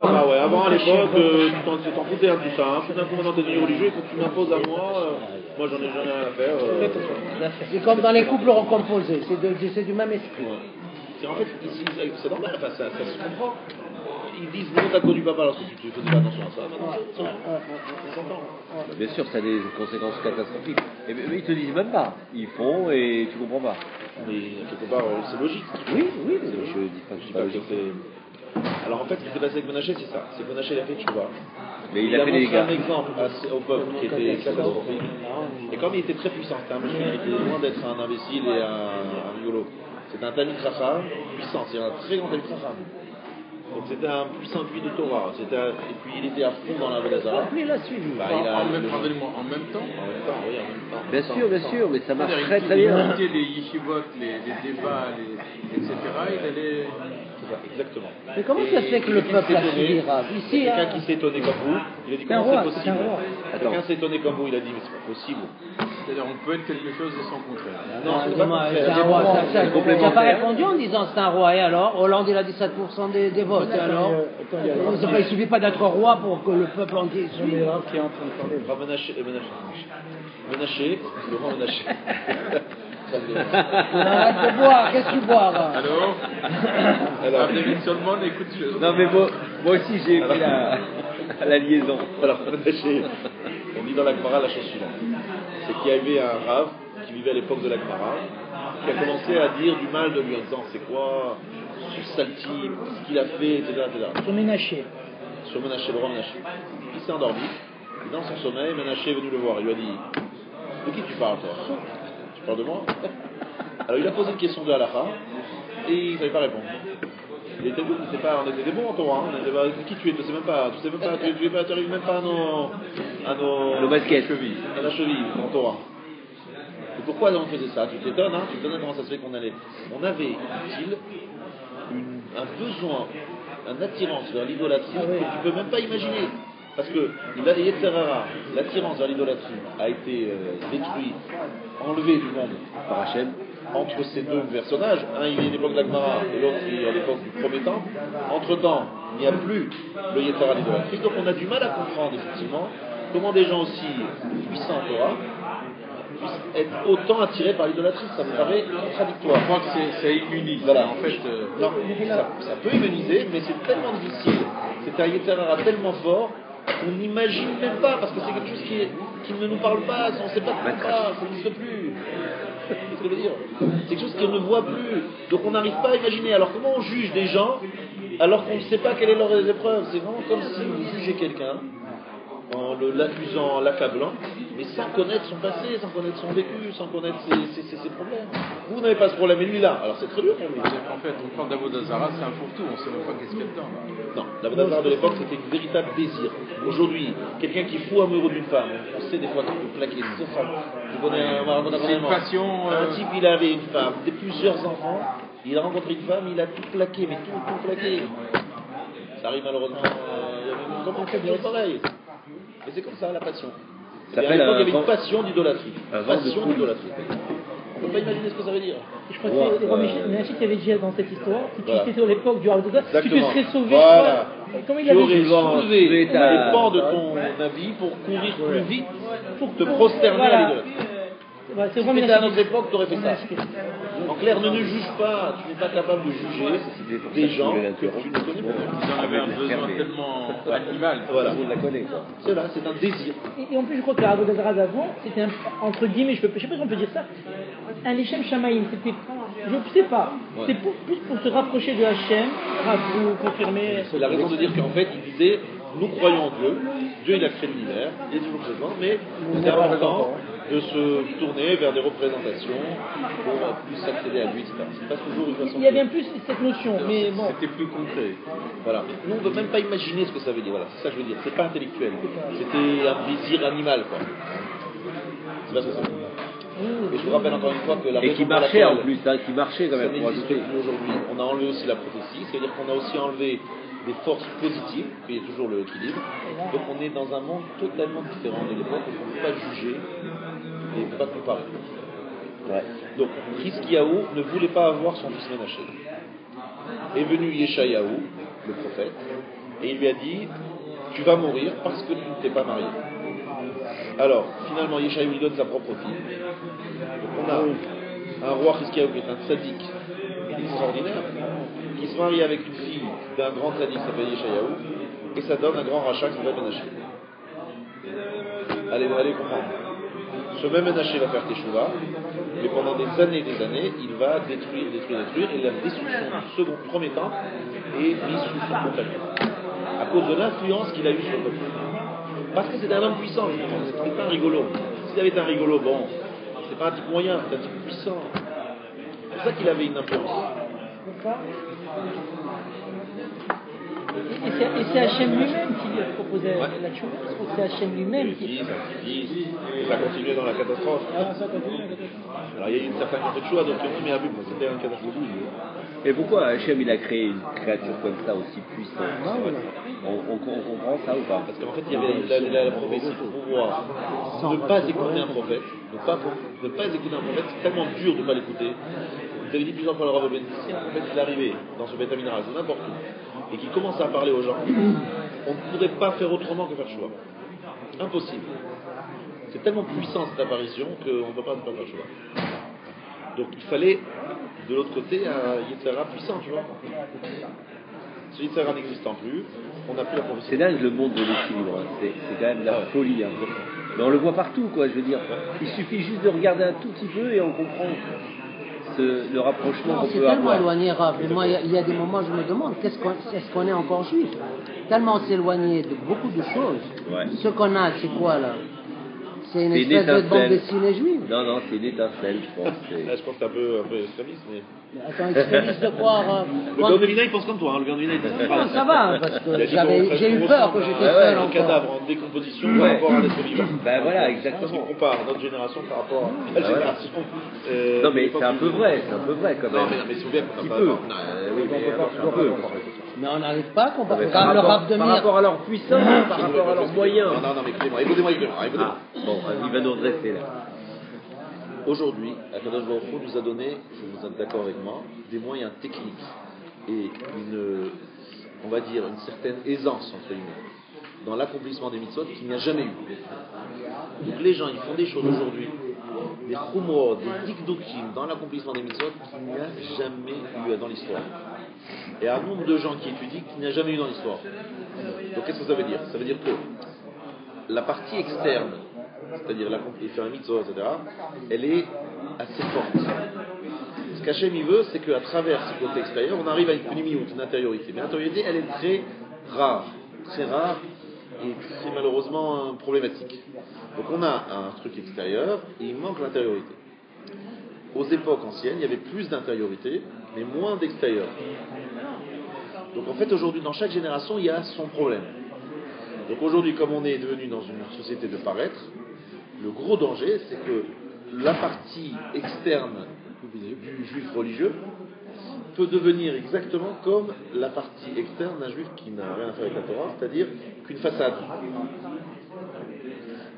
Ah ouais, avant à l'époque, tu t'en foutais un tout ça. Hein. Tout d'un coup, maintenant t'es devenu religieux, il faut que tu m'imposes à moi. Moi, j'en ai jamais rien à faire. C'est comme dans les couples recomposés, c'est du même esprit. Ouais. C'est en fait, ici, c'est normal, enfin, ça se comprend. Ils disent non, t'as connu papa lorsque tu faisais pas attention à ça. On s'entend. Bien sûr, ça a des conséquences catastrophiques. Et mais ils te disent même pas. Ils font et tu comprends pas. Mais quelque part, c'est logique. Oui, je dis pas que c'est pas logique. Alors en fait, ce qui s'est passé avec Menaché, c'est ça. C'est que Menaché, il a fait Tchouva. Mais il a fait des montré un gars. exemple au peuple qui était catastrophique. Et comme il était très puissant, c'était un monsieur qui était loin d'être un imbécile et un rigolo. C'était un Talmid Chacham puissant, c'est un très grand Talmid Chacham. Donc c'était un puissant puits de Torah. Et puis il était à fond dans la Vodazara. Puis il a suivi. En même temps. Oui, en même temps. Bien sûr, mais ça marche très Il bien. quittait les yeshivot, les débats, etc. Il allait... Exactement. Mais comment ça se fait que le peuple a suivi Rav ici? Quelqu'un qui s'est étonné comme vous, il a dit comment c'est possible. Quelqu'un s'est étonné comme vous, il a dit mais c'est pas possible. C'est-à-dire on peut être quelque chose et son contraire. Non, c'est pas C'est un roi. Tu n'as pas répondu en disant c'est un roi. Et alors Hollande il a 17% des votes. Et alors il ne suffit pas d'être roi pour que le peuple entier suive. Menaché, Laurent Menaché. Arrête de boire, qu'est-ce que tu bois là? Alors David Solomon, écoute. Non mais moi aussi j'ai pris la liaison. Alors Menaché, on dit dans la Gemara la chose suivante. C'est qu'il y avait un Rav qui vivait à l'époque de la Gemara, qui a commencé à dire du mal de lui en disant c'est quoi ce sale type, ce qu'il a fait, etc. Sur Ménaché. Sur Menaché, Laurent Menaché. Il s'est endormi, et dans son sommeil, Menaché est venu le voir. Il lui a dit de qui tu parles toi? Tu parles de moi? Alors il a posé une question de halakha et il ne savait pas répondre. Il était bon, on était des bons en Torah, hein. Qui tu es? Tu sais même pas, tu n'arrives même pas à nos baskets. À la cheville en Torah. Et pourquoi on faisait ça? Tu t'étonnes, hein? Tu te demandes comment ça se fait qu'on allait. On avait, dit-il, un besoin, une attirance vers l'idolâtrie que tu ne peux même pas imaginer. Parce que l'attirance vers l'idolâtrie a été détruite, enlevée du monde par Hachem, entre ces deux personnages. Un il est à l'époque de la Gemara et l'autre il est à l'époque du premier temple. Entre-temps, il n'y a plus le Yetzirah, l'idolâtrie. Donc on a du mal à comprendre effectivement comment des gens aussi puissants en Torah puissent être autant attirés par l'idolâtrie. Ça me paraît contradictoire. Je crois que ça immunise. Voilà. En fait, non, ça peut immuniser, mais c'est tellement difficile. C'est un Yetzirah tellement fort qu'on n'imagine même pas, parce que c'est quelque chose qui ne nous parle pas, on ne sait pas de quoi, ça n'existe plus. Qu'est-ce que je veux dire? C'est quelque chose qu'on ne voit plus, donc on n'arrive pas à imaginer. Alors comment on juge des gens alors qu'on ne sait pas quelle est leur épreuve? C'est vraiment comme si vous jugez quelqu'un en l'accusant, en l'accablant, mais sans connaître son passé, sans connaître son vécu, sans connaître ses problèmes. Vous n'avez pas ce problème, et lui là, alors c'est très dur pour lui. en fait, on parle d'Avodazara, c'est un fourre-tout, on ne sait même pas qu'est-ce qu'il y a dedans. Non, l'Avodazara de l'époque, c'était un véritable désir. Aujourd'hui, quelqu'un qui est fou amoureux d'une femme, on sait des fois qu'il peut plaquer ses femmes. C'est une passion. Un type, il avait une femme, plusieurs enfants, il a rencontré une femme, il a tout plaqué, mais tout plaqué. Ça arrive malheureusement, comment on fait bien pareil. Et c'est comme ça, la passion. À l'époque, il y avait une passion d'idolâtrie. Passion d'idolâtrie. On ne peut pas imaginer ce que ça veut dire. Je crois que Ménaché qui avait dit dans cette histoire, si tu étais sur l'époque du Haroldada, tu te serais sauvé. Voilà. Comment il Tu avait aurais dit soulevé les pans de ton avis pour courir plus vite, pour te prosterner à l'idolâtrie. C'est Si c'était à notre époque, tu aurais fait ça. En clair, ne juge pas, tu n'es pas capable de juger des gens que tu ne connais pas. Ils en avaient un besoin tellement animal. Voilà. On la connaît quoi. C'est là, c'est un désir. Et en plus, je crois que la Haroldada d'avant, c'était entre guillemets, je sais pas si on peut dire ça, un Lechem Shamaïm. C'était, je sais pas, c'était plus pour se rapprocher de Hachem, vous confirmer. C'est la raison de dire qu'en fait, il disait nous croyons en Dieu, Dieu il a créé l'univers, il est toujours présent, mais c'est important de se tourner vers des représentations pour plus accéder à lui, etc. C'est pas toujours une façon. Il y a bien plus cette notion, mais bon. C'était plus concret. Voilà. Nous, on ne veut même pas imaginer ce que ça veut dire. Voilà, c'est ça que je veux dire. C'est pas intellectuel. C'était un désir animal, quoi. C'est pas ce que ça veut dire. Et je vous rappelle encore une fois que la Et qui marchait en plus, hein, qui marchait quand même. Ça n'existe plus aujourd'hui. On a enlevé aussi la prophétie, c'est-à-dire qu'on a aussi enlevé des forces positives, puis il y a toujours l'équilibre. Donc on est dans un monde totalement différent de l'époque où on ne peut pas juger et on ne peut pas comparer. Ouais. Donc Hiskiyahu ne voulait pas avoir son fils Ménaché. Est venu Yeshayahu, le prophète, et il lui a dit tu vas mourir parce que tu ne t'es pas marié. Alors, finalement, Yeshayahu lui donne sa propre fille. Donc on a un roi Chizkiyahu qui est un tzaddik extraordinaire, qui se marie avec une fille d'un grand tzaddik qui s'appelle Yeshayahu, et ça donne un grand rachat qui s'appelle Menaché. Allez comprendre. Ce même Menaché va faire Teshuvah, mais pendant des années, il va détruire, et la destruction du premier temple est mise sous son contrôle, à cause de l'influence qu'il a eue sur le peuple. Parce que c'était un homme puissant, c'était pas un rigolo. S'il avait été un rigolo, bon, c'est pas un type moyen, c'est un type puissant. C'est pour ça qu'il avait une influence. Et c'est Hachem lui-même qui lui a proposé la tchouva. Je crois que c'est Hachem lui-même qui. Et ça continuait dans la catastrophe. Alors il y a eu une certaine quantité de choix, donc mais c'était une catastrophe. Et pourquoi Hachem il a créé une créature comme ça aussi puissante? On comprend ça ou pas? Parce qu'en fait il y avait la prophétie pour pouvoir ne pas écouter un prophète, ne pas écouter un prophète, c'est tellement dur de ne pas l'écouter. Vous avez dit plusieurs fois le Rav Ben, si un prophète il arrivait dans ce Beth Amidrash ou n'importe où et qui commence à parler aux gens, on ne pourrait pas faire autrement que faire choix. Impossible. C'est tellement puissant cette apparition qu'on ne peut pas ne pas faire choix. Donc il fallait de l'autre côté un Yetzirah puissant, tu vois. Ce Yetzirah n'existant plus, on n'a plus la prophétie. C'est dingue le monde de l'équilibre, hein. C'est quand même de la folie. Hein. Mais on le voit partout, quoi, je veux dire. Il suffit juste de regarder un tout petit peu et on comprend le rapprochement qu'on peut avoir. C'est tellement éloigné, Rav. Moi, il y a des moments où je me demande, est-ce qu'on est encore juif? Tellement on s'est éloigné de beaucoup de choses. Ouais. Ce qu'on a, c'est quoi là? C'est une espèce de bande dessinée juive. Non, c'est une étincelle, je pense. Là, je pense que c'est un peu extrémiste, mais... Attends, extrémiste de quoi, Rav? Le Gandolina, il pense comme toi, hein. Le Gandolina, il pense pas. Non, ça va, parce que j'ai eu peur que j'étais seul un encore. cadavre en décomposition par rapport à l'être vivant. Ben voilà, exactement. Si on compare notre génération par rapport à la génération... non, mais c'est un peu vrai, quand même. Non, mais c'est bien qu'on peut. Oui, mais un peu. Mais on n'arrive pas à comparer. Par rapport à leur puissance, par rapport à leurs moyens. Non, mais écoutez-moi. Bon, il va nous redresser là. Aujourd'hui, Akadosh Baruch Hu nous a donné, vous êtes d'accord avec moi, des moyens techniques et on va dire, une certaine aisance, entre guillemets, dans l'accomplissement des mitzvot qu'il n'y a jamais eu. Donc les gens, ils font des choses aujourd'hui, des chumrot, des dikdukim dans l'accomplissement des mitzvot qu'il n'y a jamais eu dans l'histoire. Et un nombre de gens qui étudient qu'il n'y a jamais eu dans l'histoire. Donc qu'est-ce que ça veut dire? Ça veut dire que la partie externe, c'est-à-dire faire un mitzvot, etc., elle est assez forte. Ce qu'Hachem il veut, c'est qu'à travers ce côté extérieur, on arrive à une une intériorité. Mais l'intériorité, elle est très rare et très malheureusement problématique. Donc on a un truc extérieur et il manque l'intériorité. Aux époques anciennes, il y avait plus d'intériorité, mais moins d'extérieur. Donc en fait, aujourd'hui, dans chaque génération, il y a son problème. Donc aujourd'hui, comme on est devenu dans une société de paraître, le gros danger, c'est que la partie externe du juif religieux peut devenir exactement comme la partie externe d'un juif qui n'a rien à faire avec la Torah, c'est-à-dire qu'une façade.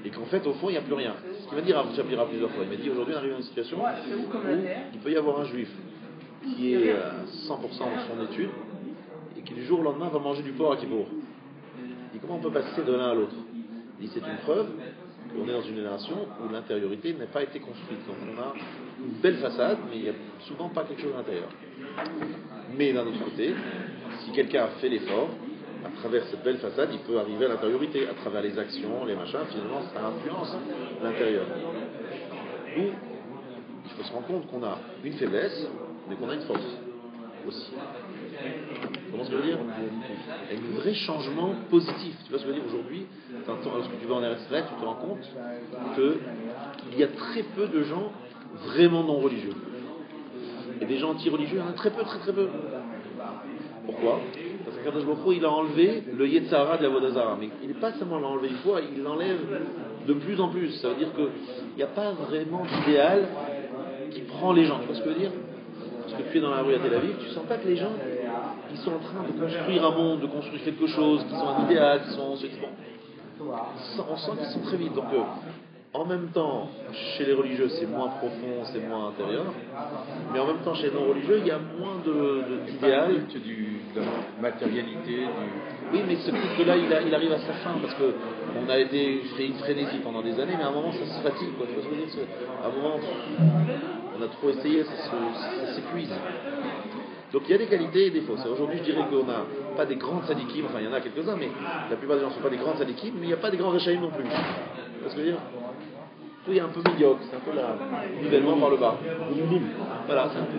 Et qu'en fait, au fond, il n'y a plus rien. Ce qu'il m'a dit Rav Shapira plusieurs fois. Il m'a dit, aujourd'hui, on arrive à une situation où il peut y avoir un juif qui est à 100% dans son étude et qui, du jour au lendemain, va manger du porc à Kippour. Et comment on peut passer de l'un à l'autre? Il dit, c'est une preuve qu'on est dans une génération où l'intériorité n'a pas été construite. Donc on a une belle façade, mais il n'y a souvent pas quelque chose à l'intérieur. Mais d'un autre côté, si quelqu'un a fait l'effort, à travers cette belle façade, il peut arriver à l'intériorité, à travers les actions, les machins, finalement ça influence l'intérieur. Nous, il faut se rendre compte qu'on a une faiblesse, mais qu'on a une force aussi. Comment ce que je veux dire? Il y a un vrai changement positif. Tu vois ce que je veux dire? Aujourd'hui, lorsque tu vas en RSS, tu te rends compte qu'il y a très peu de gens vraiment non religieux. Et des gens anti-religieux, il y en a très peu. Pourquoi? Parce que Kadosh Baruch Hu, il a enlevé le Yetzirah de la Avodah Zarah. Mais il n'est pas seulement l'enlevé une fois, il l'enlève de plus en plus. Ça veut dire qu'il n'y a pas vraiment d'idéal qui prend les gens. Tu vois ce que je veux dire? Parce que tu es dans la rue à Tel Aviv, tu sens pas que les gens ils sont en train de construire un monde, de construire quelque chose, qu'ils ont un idéal, qu'ils sont... Bon, on sent qu'ils sont très vite. Donc, en même temps, chez les religieux, c'est moins profond, c'est moins intérieur. Mais en même temps, chez les non-religieux, il y a moins d'idéal. De la matérialité, Oui, mais ce culte-là, il arrive à sa fin parce que on a été fait une frénésie pendant des années, mais à un moment, ça se fatigue. Quoi. Tu vois ce que je veux dire? À un moment, on a trop essayé, ça s'épuise. Donc il y a des qualités et des défauts. Aujourd'hui, je dirais qu'on n'a pas des grandes sadikim, enfin il y en a quelques-uns, mais la plupart des gens ne sont pas des grandes sadikim, mais il n'y a pas des grands rechaïm non plus. Tu vois ce que je veux dire? Tout est un peu médiocre, c'est un peu le nivellement par le bas. Voilà, c'est un peu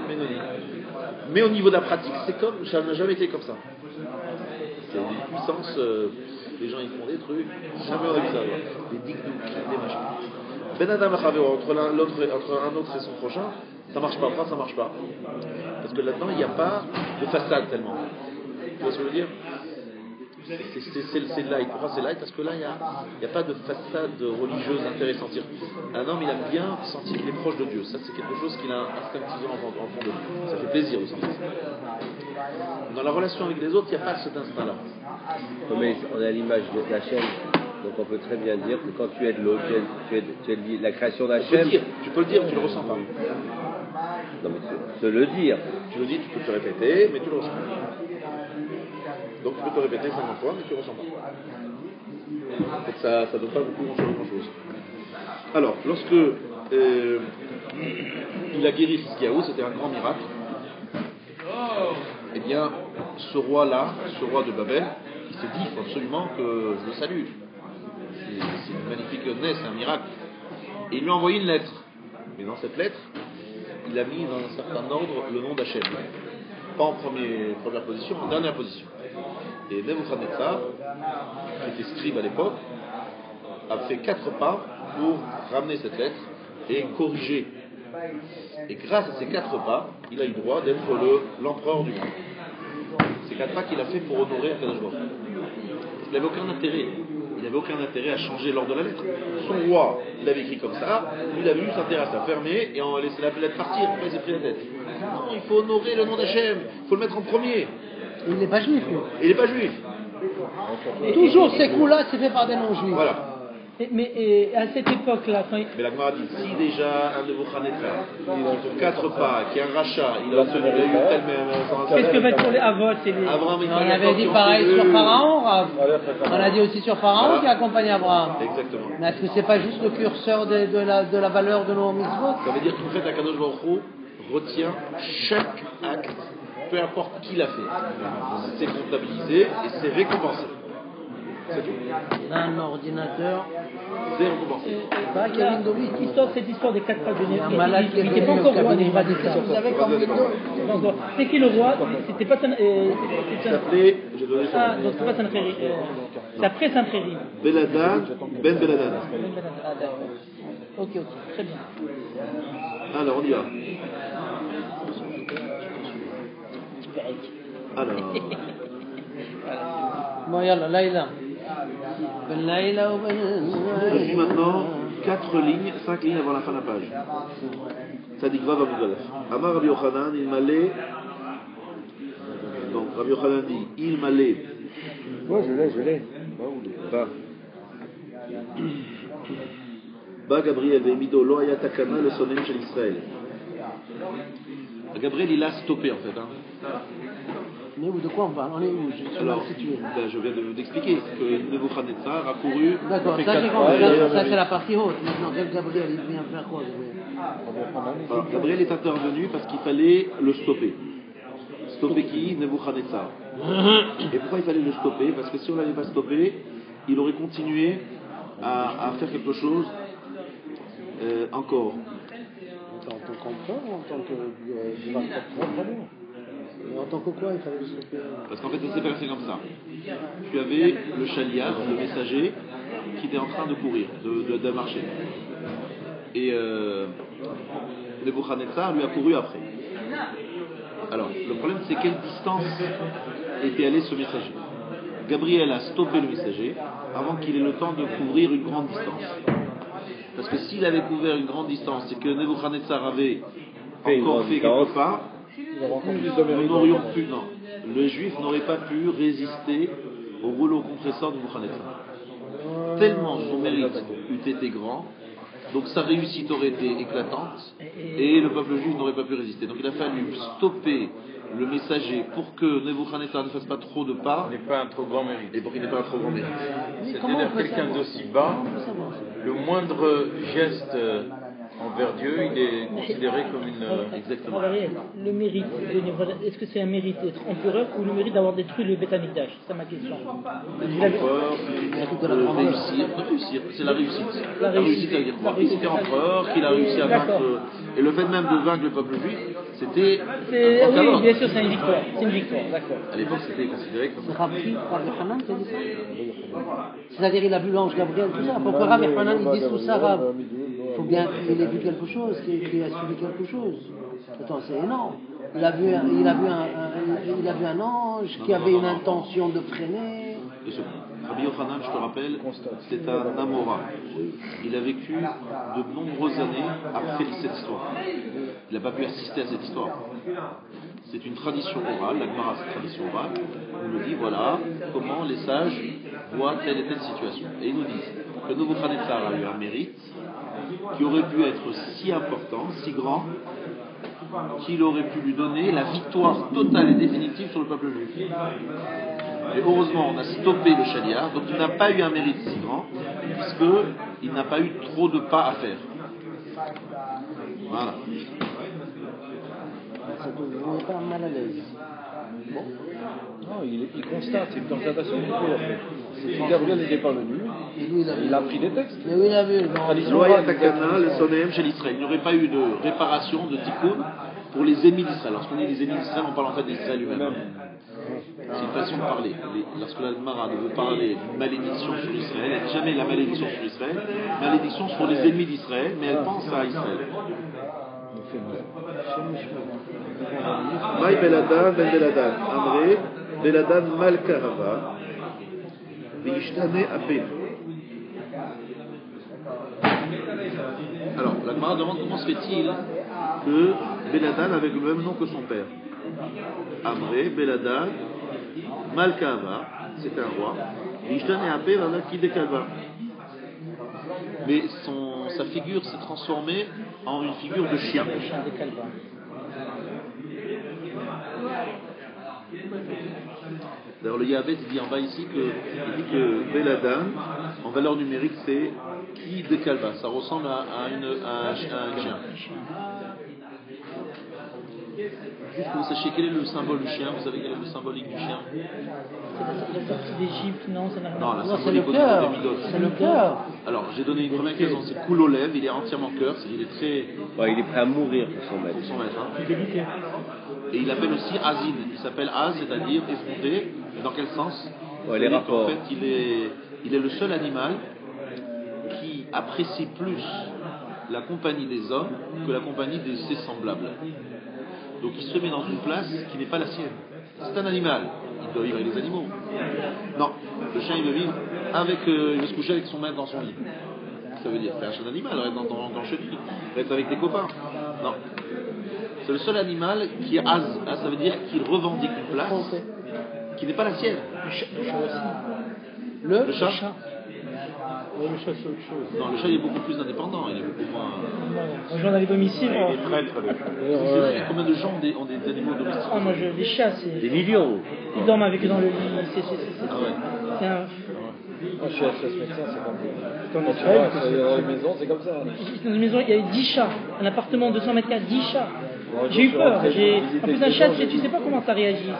ménonyme. Mais au niveau de la pratique, ça n'a jamais été comme ça. C'est une puissance, les gens ils font des trucs, jamais on a vu ça. Des dikdouks, des machins. Ben Adam entre un autre et son prochain, ça marche pas. Pourquoi ça marche pas? Parce que là-dedans, il n'y a pas de façade tellement. Tu vois ce que je veux dire? C'est light. Pourquoi c'est light? Parce que là, il n'y a pas de façade religieuse intéressante. Un homme, il aime bien sentir qu'il est proche de Dieu. Ça, c'est quelque chose qu'il a instinctivement en fond de lui. Ça fait plaisir de sentir ça. Dans la relation avec les autres, il n'y a pas cet instinct-là. Mais on a l'image de la chaîne. Donc on peut très bien dire que quand tu aides l'autre, tu aides la création d'Hachem. Tu peux le dire, tu le ressens pas. Non mais tu le dire. Tu le dis, tu peux te répéter, mais tu le ressens pas. Donc tu peux te répéter 50 fois, mais tu ne ressens pas. Donc ça ne donne pas beaucoup grand-chose. Alors, lorsque il a guéri Hiskiaou, c'était un grand miracle. Eh bien, ce roi-là, ce roi de Babel, il s'est dit, il faut absolument que je le salue. C'est une magnifique naisse, c'est un miracle. Et il lui a envoyé une lettre. Mais dans cette lettre, il a mis dans un certain ordre le nom d'Hachem. Pas en première position, en dernière position. Et Nebuchadnezzar, qui était scribe à l'époque, a fait 4 pas pour ramener cette lettre et corriger. Et grâce à ces 4 pas, il a eu droit d'être l'empereur du monde. Ces 4 pas qu'il a fait pour honorer Akadosh Baruch Hu. Il n'avait aucun intérêt. Il n'avait aucun intérêt à changer l'ordre de la lettre. Son roi, il l'avait écrit comme ça, lui il avait juste intérêt à se la fermer et à laisser la lettre partir. Pourquoi il s'est pris la tête? Non, il faut honorer le nom d'Hachem, il faut le mettre en premier. Il n'est pas juif, lui. Il n'est pas juif. Toujours ces coups-là, c'est fait par des non-juifs. Voilà. Mais à cette époque-là, quand Mais la Gemara dit, si déjà un Nebuchadnezzar, qui fait 4 pas, qui est un rachat, il a eu tel même... Qu'est-ce que va être pour les Avot et les... On avait dit pareil sur Pharaon, Rav. On a dit aussi sur Pharaon qui accompagne Abraham. Exactement. Mais est-ce que c'est pas juste le curseur de la valeur de nos mitzvot? Ça veut dire qu'en fait, Akadosh Baruch Hu retient chaque acte, peu importe qui l'a fait. C'est comptabilisé et c'est récompensé. C'est tout. Un ordinateur. C'est récompensé. Pas Kevin Dovi. Cette histoire des 4 pas de Nébuchadnezzar. Un malade qui il n'était pas encore roi. Vous savez comme Windows. C'est qui le roi? C'était pas Il s'appelait, j'ai donné son nom. donc c'est pas Sancheriv. C'est après Sancheriv. Beladan, Ben Beladan. Ah, d'accord. Ok, très bien. Alors, on y va. Alors, Bon, yallah, Laïla. Ben Laïla ou Ben... je suis maintenant 4 lignes, 5 lignes avant la fin de la page. Tzadik Vav Amud Aleph. Amar Rabbi Yochanan, il m'allait. Donc, Rabbi Yochanan dit, il m'allait. Moi je l'ai. Ba Gabriel Veimido Lo Haya Takana le Sonem Shel Israël. Gabriel, il a stoppé en fait. Mais où, de quoi on parle? On est où? Je suis mal situé. Je viens d'expliquer que Nebuchadnezzar a couru. D'accord, ça j'ai compris. Ça c'est la partie haute. Maintenant, Gabriel, il vient faire quoi? Alors, Gabriel est intervenu parce qu'il fallait le stopper. Stopper qui? Nebuchadnezzar. Et pourquoi il fallait le stopper? Parce que si on ne l'avait pas stoppé, il aurait continué à faire quelque chose encore. En tant qu'empereur ou en tant que mais en tant que quoi il fallait le stopper? Parce qu'en fait, ça s'est passé comme ça. Tu avais le chaliat, le messager, qui était en train de courir, de marcher. Et Nebuchadnezzar lui a couru après. Alors, le problème, c'est quelle distance était allé ce messager. Gabriel a stoppé le messager avant qu'il ait le temps de couvrir une grande distance. Parce que s'il avait couvert une grande distance et que Nebuchadnezzar avait encore fait quelques pas, nous n'aurions pu, non, le juif n'aurait pas pu résister au rouleau compresseur de Nebuchadnezzar. Tellement son mérite eût été grand, donc sa réussite aurait été éclatante et le peuple juif n'aurait pas pu résister. Donc il a fallu stopper le messager pour que Nebuchadnezzar ne fasse pas trop de pas n'est pas un trop grand mérite. et pour qu'il n'ait pas un trop grand mérite. C'est-à-dire quelqu'un d'aussi bas, le moindre geste envers Dieu, il est considéré comme une... Exactement. Le mérite de Nebuchadnezzar, est-ce que c'est un mérite d'être empereur ou le mérite d'avoir détruit le Beth Amikdash? C'est ça ma question. De réussir, c'est la réussite. La réussite, c'est-à-dire quoi? Il était empereur, qu'il a réussi à vaincre, et le fait même de vaincre le peuple juif, c'était... Oui, bien sûr, c'est une victoire. C'est une victoire, d'accord. À l'époque, c'était considéré comme... C'est Rabbi Hanan qui a dit ça. C'est-à-dire, il a vu l'ange Gabriel, tout ça. Pourquoi Rabbi Hanan, il dit tout ça, Rab? Il faut bien qu'il ait vu quelque chose, qu'il a suivi quelque chose. Attends, c'est énorme. Il a vu un ange qui avait une intention de freiner. Rabbi Yochanan, je te rappelle, c'est un Amora. Il a vécu de nombreuses années après cette histoire. Il n'a pas pu assister à cette histoire. C'est une tradition orale, la Gemara c'est une tradition orale, où on nous dit voilà comment les sages voient telle et telle situation. Et ils nous disent que Nebuchadnezzar a eu un mérite qui aurait pu être si important, si grand, qu'il aurait pu lui donner la victoire totale et définitive sur le peuple juif. Et heureusement, on a stoppé le Shaliach, donc il n'a pas eu un mérite si grand, puisqu'il n'a pas eu trop de pas à faire. Voilà. Ça ne met pas mal à l'aise. Bon. Non, il constate, c'est une constatation du coup. Si Gabriel n'était pas venu, il a pris des textes. Mais oui, il a vu. Loya Takana, le Sonéem chez l'Israël. Il n'y aurait pas eu de réparation, de tikkun pour les ennemis d'Israël. Lorsqu'on dit les ennemis d'Israël, on parle en fait d'Israël lui-même. C'est une façon de parler. Lorsque la Gemara veut parler d'une malédiction sur Israël, elle ne dit jamais la malédiction sur Israël, malédiction sur les ennemis d'Israël, mais elle pense à Israël. Maï Beladan, Ben Beladan, Amré, Beladan Malkarava, Vishtane Apé. Alors, la Gemara demande comment se fait-il que Beladan avait le même nom que son père. Amré, Beladan, Malkava, c'est un roi. Vishtane Apé, voilà qui décalva. Mais sa figure s'est transformée en une figure de chien. D'ailleurs, le Yahabet dit en bas ici il dit que Beladan, en valeur numérique, c'est qui décalva. Ça ressemble à un chien. Juste que vous sachiez quel est le symbole du chien, vous savez quel est le symbolique du chien? C'est la sortie d'Égypte, non? Non, la symbolique au niveau des Midot. C'est le cœur. Alors, j'ai donné une première raison, c'est Koulolev, il est entièrement cœur, il est très... Ouais, il est prêt à mourir pour son maître. Et il appelle aussi Azin, il s'appelle Az, c'est-à-dire effronté. Dans quel sens? Ouais, les rapports. En fait, il est le seul animal qui apprécie plus la compagnie des hommes que la compagnie de ses semblables. Donc il se met dans une place qui n'est pas la sienne. C'est un animal, il doit vivre avec les animaux. Non, le chien il veut vivre il veut se coucher avec son maître dans son lit. Ça veut dire, c'est un chien d'animal, reste dans ton chenille, reste avec tes copains. Non. C'est le seul animal qui est az. Ça veut dire qu'il revendique une place qui n'est pas la sienne. Le chat. Oui, le chat, c'est autre chose. Non, le chat il est beaucoup plus indépendant, il est beaucoup moins... Moi, j'en avais domicile. Il est traître. Combien de gens ont des animaux domestiques? Moi, les chats, c'est... Des millions. Ils dorment avec eux dans le lit. Ah ouais. C'est un... Moi, je suis à ce médecin, c'est comme ça. Quand tu vas dans une maison, c'est comme ça. Dans une maison, il y a 10 chats. Un appartement de 200 mètres carrés, 10 chats. J'ai eu peur. En plus, un chat, tu sais pas comment ça réagit.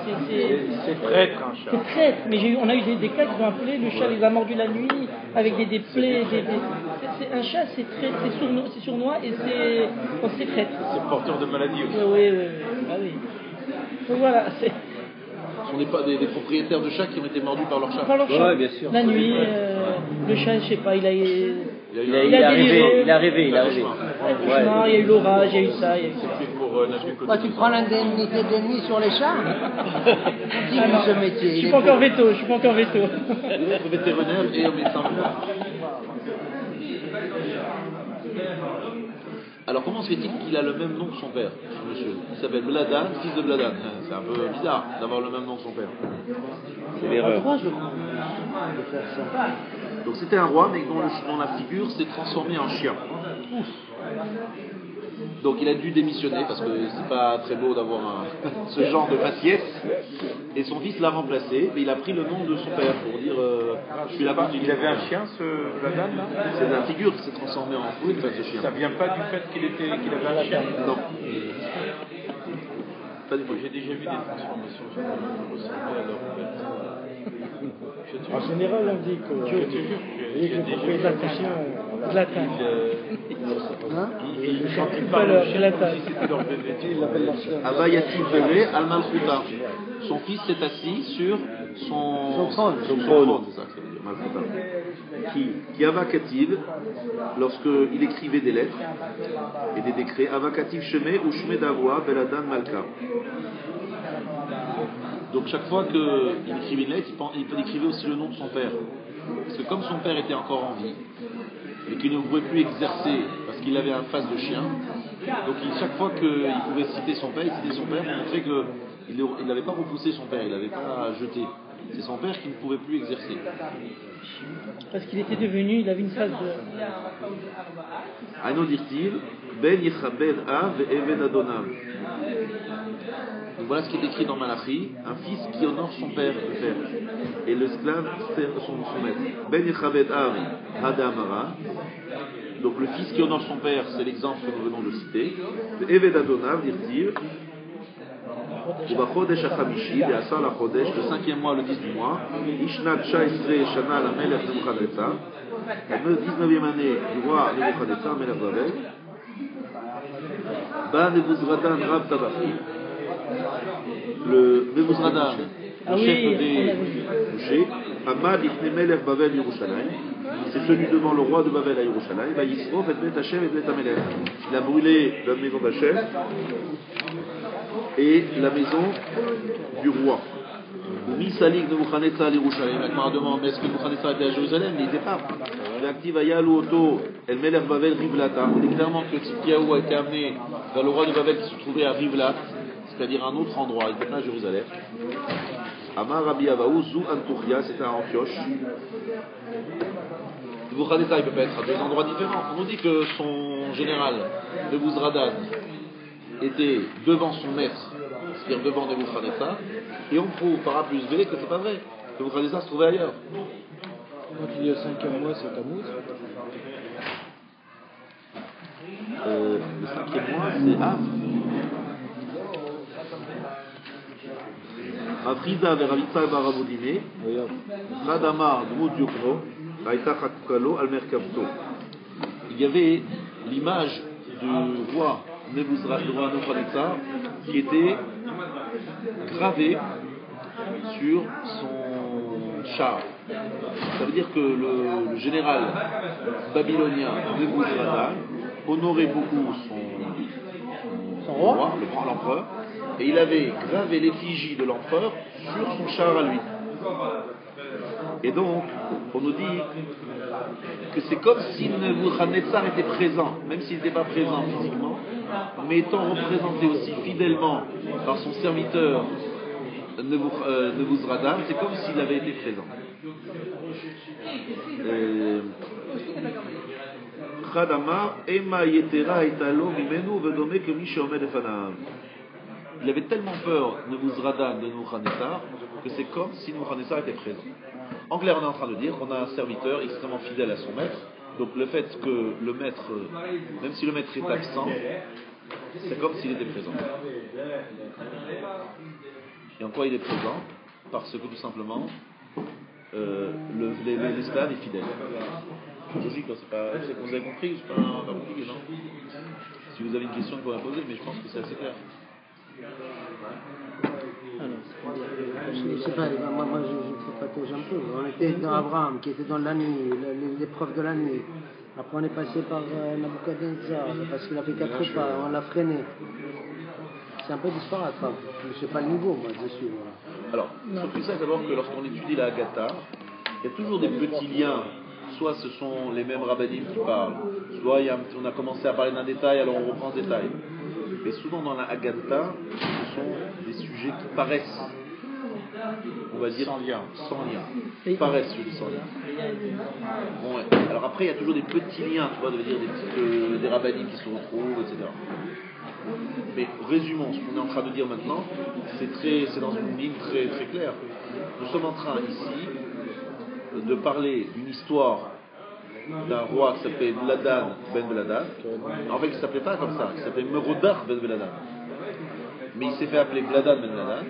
C'est traître, un chat. C'est traître. Mais on a eu des cas qui ont appelé, le chat les a mordus la nuit, avec des plaies. Un chat, c'est sournois et c'est traître. C'est porteur de maladies aussi. Oui. Ah oui. Donc voilà, c'est... Ce sont des propriétaires de chats qui ont été mordus par leur chat. Ouais, bien sûr. La nuit, le chat, je sais pas, il a rêvé. Il a rêvé. Il y a eu l'orage, il y a eu ça. Toi, tu prends l'indemnité de nuit sur les chats? Dis ce métier. Je suis pas encore veto. Il doit être vétérinaire et au médecin. Alors comment se fait-il qu'il a le même nom que son père, ce monsieur? Il s'appelle Bladan, fils de Bladan. C'est un peu bizarre d'avoir le même nom que son père. C'est l'erreur. Je crois de faire ça. Donc c'était un roi, mais dont la figure s'est transformée en chien. Donc il a dû démissionner parce que c'est pas très beau d'avoir ce genre de faciès. Et son fils l'a remplacé, mais il a pris le nom de son père pour dire je suis la continuité. Il avait un chien, Vladan, là? C'est la figure qui s'est transformée en fou, une face de chien. Ça vient pas du fait qu'il avait un chien? Non. Pas du tout. J'ai déjà vu des transformations qui ressemblaient à leur bête. En général, on dit que le propriétaire du chien, Zlatan. Il Pas leur Zlatan. c'était leur bébé. il l'appelle leur chien. Avayativ Vere Al-Malchuta. Son fils s'est assis sur son trône. C'est ça que ça veut dire, Malchuta. Qui Avakativ, lorsqu'il écrivait des lettres et des décrets, Avakativ Sheme ou Shme Davwa Beladan Malka. Donc chaque fois qu'il écrivait une lettre, il écrivait aussi le nom de son père. Parce que comme son père était encore en vie, et qu'il ne pouvait plus exercer parce qu'il avait un face de chien, donc chaque fois qu'il pouvait citer son père, il citait son père pour montrer qu'il n'avait pas repoussé son père, il n'avait pas jeté. C'est son père qui ne pouvait plus exercer. Parce qu'il était devenu, il avait une phase de. Aino dirtiv, ben yichabed av ve'eved adonav. Donc voilà ce qui est écrit dans Malachi, un fils qui honore son père et l'esclave son maître. Ben yichabed av hadamara. Donc le fils qui honore son père, c'est l'exemple que nous venons de citer. Ve'eved adonav dirtiv. ובחודש החמישי, בעשר לחודש, le 5e mois, le 10 du mois, Ishnat 19 Shana למלך נבוכדנצר, la 19e année du roi Nebuchadnezzar, מלך בבל, bas Nebuzradan Rav Tabachi, le Nebuzradan, le chef des bouchers, Amad Ifne Melech Bavel Yerushalayim, il s'est tenu devant le roi de Bavel à Yerushalayim, va Yisrof et Bet Hashem et Bet Amelech. Il a brûlé la maison d'Hachem et la maison du roi. Mi Salik Nebuchadnezzar à Yerushalayim. La demande, mais est-ce que Nebuchadnezzar était à Jérusalem? Mais il n'était pas. L'active Ayalu Oto, El Melech Bavel Rivlata. On dit clairement que Tzidkiyahu a été amené vers le roi de Bavel qui se trouvait à Rivlat, c'est-à-dire un autre endroit, il n'était pas à Jérusalem. Amar Rabbi Avaou, Zou Antuchia, c'était à Antioche. Nebuchadnezzar, il ne peut pas être à deux endroits différents. On nous dit que son général, Nebuzradan, était devant son maître, c'est-à-dire devant Nebuchadnezzar, et on prouve par A plus B que c'est pas vrai. Nebuchadnezzar se trouvait ailleurs. Quand il y a 5e mois, c'est Tammuz. Le 5e mois, c'est Av. Afrida veravitsa baravudine, Radamar Dmut Yukno, Raita Chakukalo al Merkavto. Il y avait l'image du roi Nebuchadnezzar qui était gravée sur son char. Ça veut dire que le général babylonien Nebuzradan honorait beaucoup son roi, l'empereur, et il avait gravé l'effigie de l'empereur sur son char à lui. Et donc, on nous dit que c'est comme si Nebuchadnezzar était présent, même s'il n'était pas présent physiquement, mais étant représenté aussi fidèlement par son serviteur Nebuzradan, c'est comme s'il avait été présent. Il avait tellement peur, Nebuzradan, de Nebuchadnezzar, que c'est comme si Nebuchadnezzar était présent. En clair, on est en train de dire qu'on a un serviteur extrêmement fidèle à son maître, donc le fait que le maître, même si le maître est absent, c'est comme s'il était présent. Et en quoi il est présent? Parce que tout simplement, l'esclave est fidèle. C'est logique, c'est que vous avez compris, c'est pas compliqué, non? Si vous avez une question, vous pouvez la poser, mais je pense que c'est assez clair. Je sais pas, moi je patauge un peu. On était dans Abraham, qui était dans la nuit, l'épreuve de la nuit. Après on est passé par Nabucodonosor, parce qu'il a fait 4 pas, on l'a freiné. C'est un peu disparate, enfin, je sais pas le niveau, moi, dessus. Voilà. Alors, il faut que ça d'abord que lorsqu'on étudie la Haggadah, il y a toujours des petits liens. Soit ce sont les mêmes rabbinim qui parlent, soit on a commencé à parler d'un détail, alors on reprend ce détail. Mais souvent dans la Haggadah, ce sont des sujets qui paraissent on va dire, Sans lien. sans lien. Paraissent, je dis sans lien. Bon, ouais. Alors après, il y a toujours des petits liens, tu vois, de dire des rabbinimes qui se retrouvent, etc. Mais résumons, ce qu'on est en train de dire maintenant, c'est dans une ligne très, très claire. Nous sommes en train ici de parler d'une histoire d'un roi qui s'appelait Vladan ben Vladan. En fait, il ne s'appelait pas comme ça, il s'appelait Merodach ben Vladan. Mais il s'est fait appeler Vladan ben Vladan.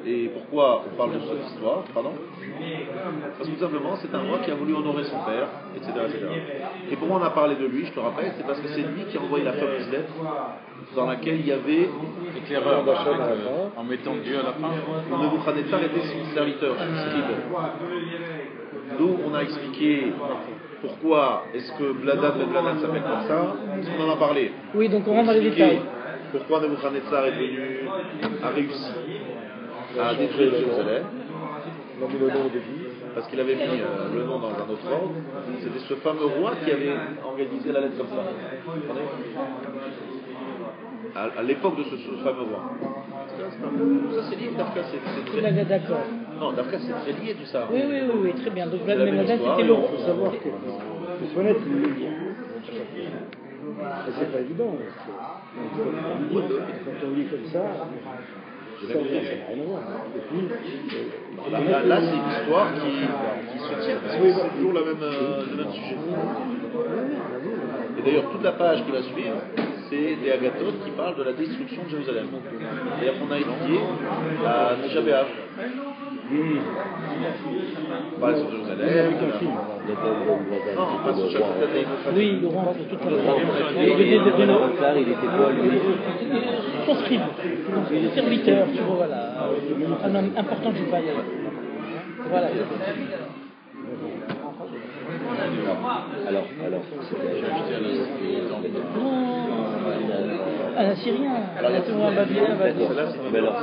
Et pourquoi on parle de cette histoire? Pardon? Parce que tout simplement, c'est un roi qui a voulu honorer son père, etc., etc. Et pourquoi on a parlé de lui, je te rappelle, c'est parce que c'est lui qui a envoyé la fameuse lettre dans laquelle il y avait Éclaireur en mettant Dieu à la fin. Nebuchadnezzar était son serviteur, son scribe. D'où on a expliqué pourquoi est-ce que Vladan ben Vladan s'appelle comme ça, parce qu'on en a parlé. Oui, donc on rentre dans les détails. Pourquoi Nebuchadnezzar a réussi à détruire Jérusalem? Parce qu'il avait mis le nom dans un autre ordre. C'était ce fameux roi qui avait organisé la lettre comme ça. Vous comprenez? À l'époque de ce fameux roi. Ça c'est lié, Dafka, c'est très... D'accord. Non, Dafka c'est très lié tout ça. Oui, très bien. Donc C'est la même Vladan, histoire, c'était le il roi. Il faut savoir que il faut connaître le lien. Et c'est pas évident. Quand on lit comme ça n'a rien à voir. Et puis, Là c'est une histoire qui se tient parce que c'est toujours le même sujet. Et d'ailleurs, toute la page qui va suivre, c'est des agathos qui parlent de la destruction de Jérusalem. D'ailleurs, qu'on a étudié à Tisha B'Av. On parle sur Jérusalem. Non, pas sur chaque année. Oui, Laurent, c'est tout à Nebuchadnezzar, il était quoi, lui? son scribe, son serviteur, tu vois, voilà. Un homme important du palais. Voilà. Alors, Un Assyrien, un Babylonien, d'accord. Mais alors,